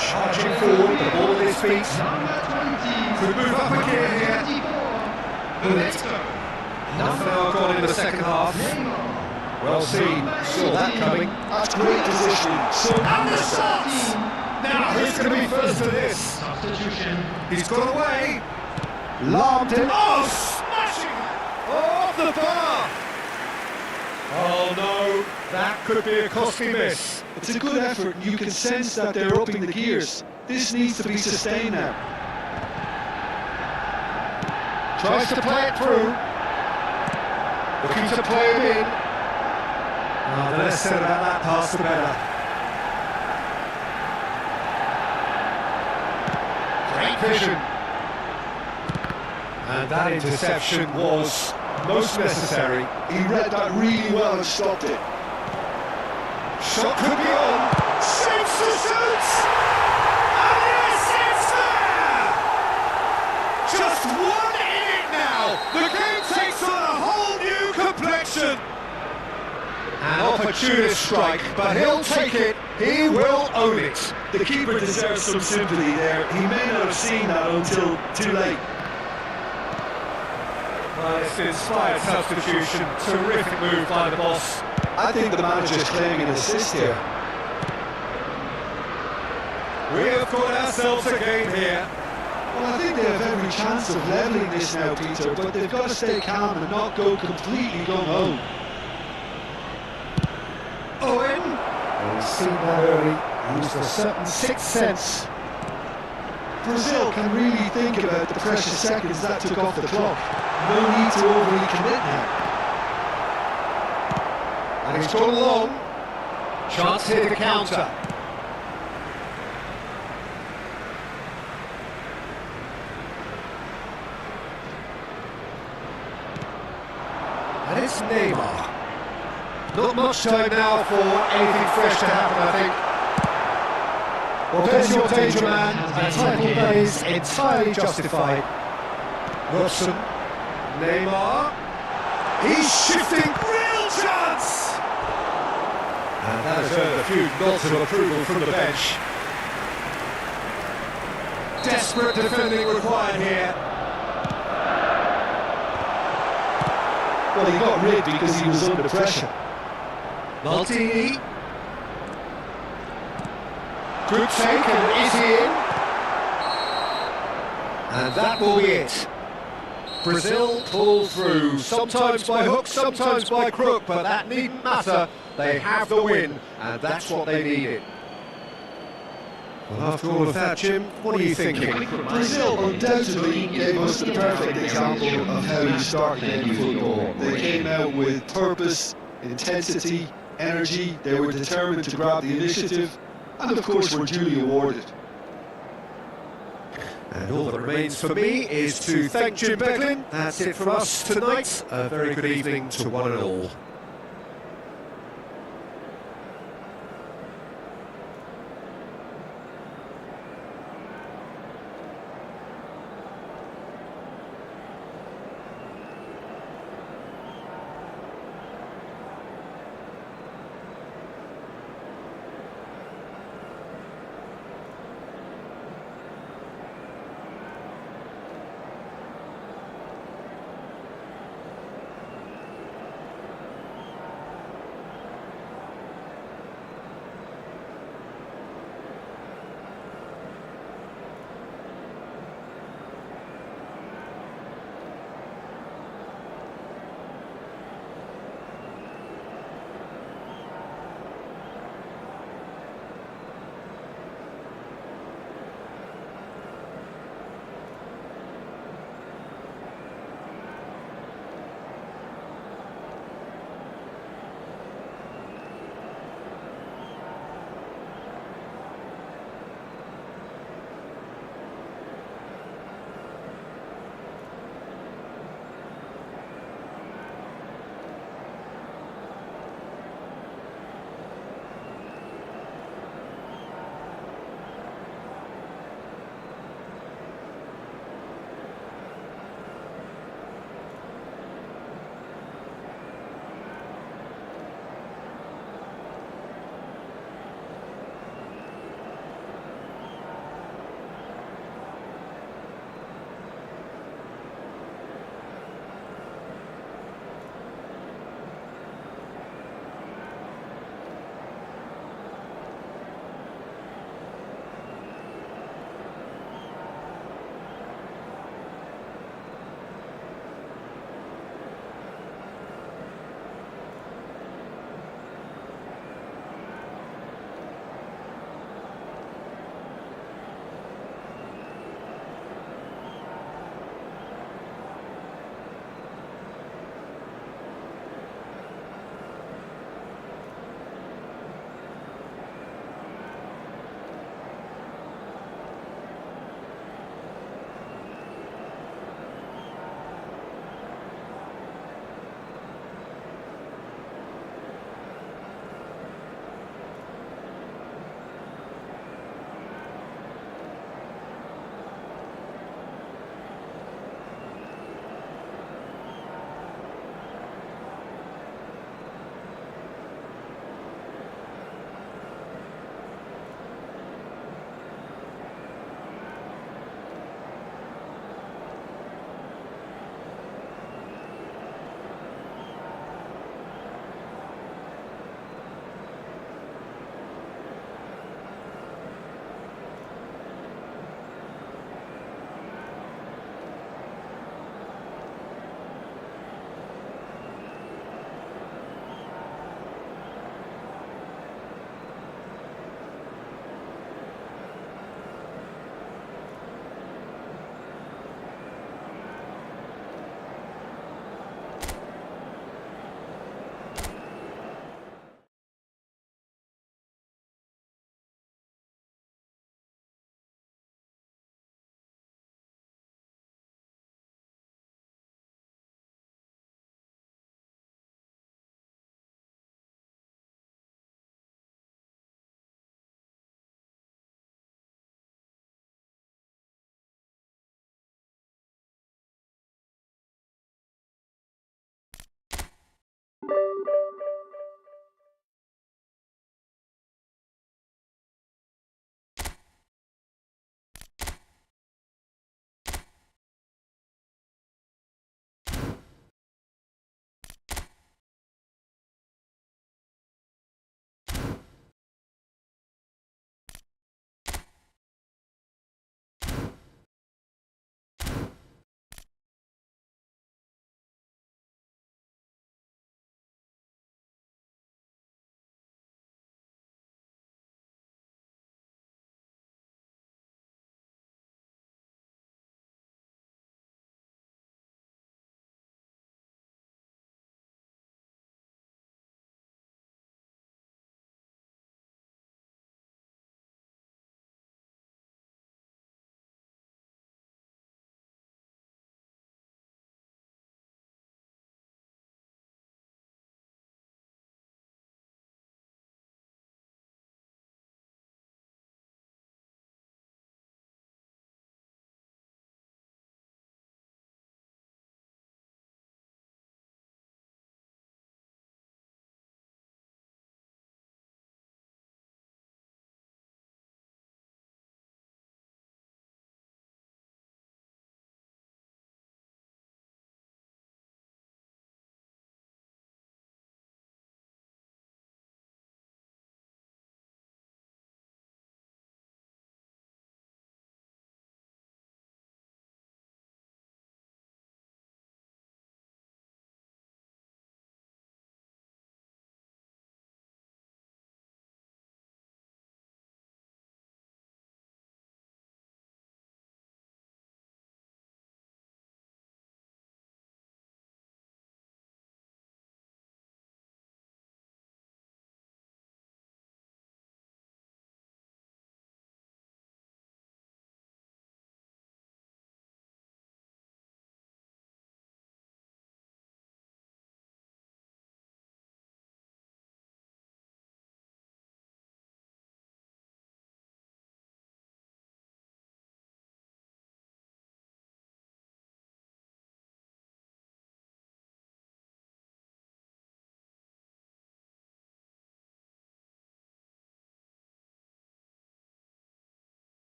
Charging forward, the ball at his feet. Could move up again here. Half an hour gone in the second half. Well seen, saw that coming. That's great positioning. So And the shots! Now, who's going to be first to this? Substitution. He's got away. Lobbed it. Oh, smashing it! Off the bar! Oh no, that could be a costly miss. It's a good effort, and you can sense that they're upping the gears. This needs to be sustained now. Tries to play it through. Looking to play it in. Oh, the less said about that pass, the better. Great vision. And that interception was most necessary. He read that really well and stopped it. Shot could be on. Shoots the shoots! And yes, it's there! Just 1 inning now. The game takes on a whole new complexion. An opportunist strike, but he'll take it. He will own it. The keeper deserves some sympathy there. He may not have seen that until too late. Well, it's an inspired substitution. Terrific move by the boss. I think the manager's claiming an assist here. We have got ourselves a game here. Well, I think they have every chance of levelling this now, Peter, but they've got to stay calm and not go completely gung-ho. Owen. He's seen that early. Used a certain sixth sense. Brazil can really think about the precious seconds that took off the clock. No need to overly commit now. And he's gone long. Chance here to counter. And it's Neymar. Not much time now for anything fresh to happen, I think. Well, there's your danger man. A title that is entirely justified. Robson. Neymar. He's shifting. Real chance! And that has earned a few nods of approval from the bench. Desperate defending required here. Well, he got rid because he was under pressure. Maldini. Good take, and is he in? And that will be it. Brazil pull through, sometimes by hook, sometimes by crook, but that needn't matter. They have the win, and that's what they needed. Well, after all of that, Jim, what are you thinking? Brazil undoubtedly gave us the perfect example of how you start any football. They came out with purpose, intensity, energy. They were determined to grab the initiative, and of course were duly awarded. And all that remains for me is to thank Jim Beglin. That's it from us tonight. A very good evening to one and all.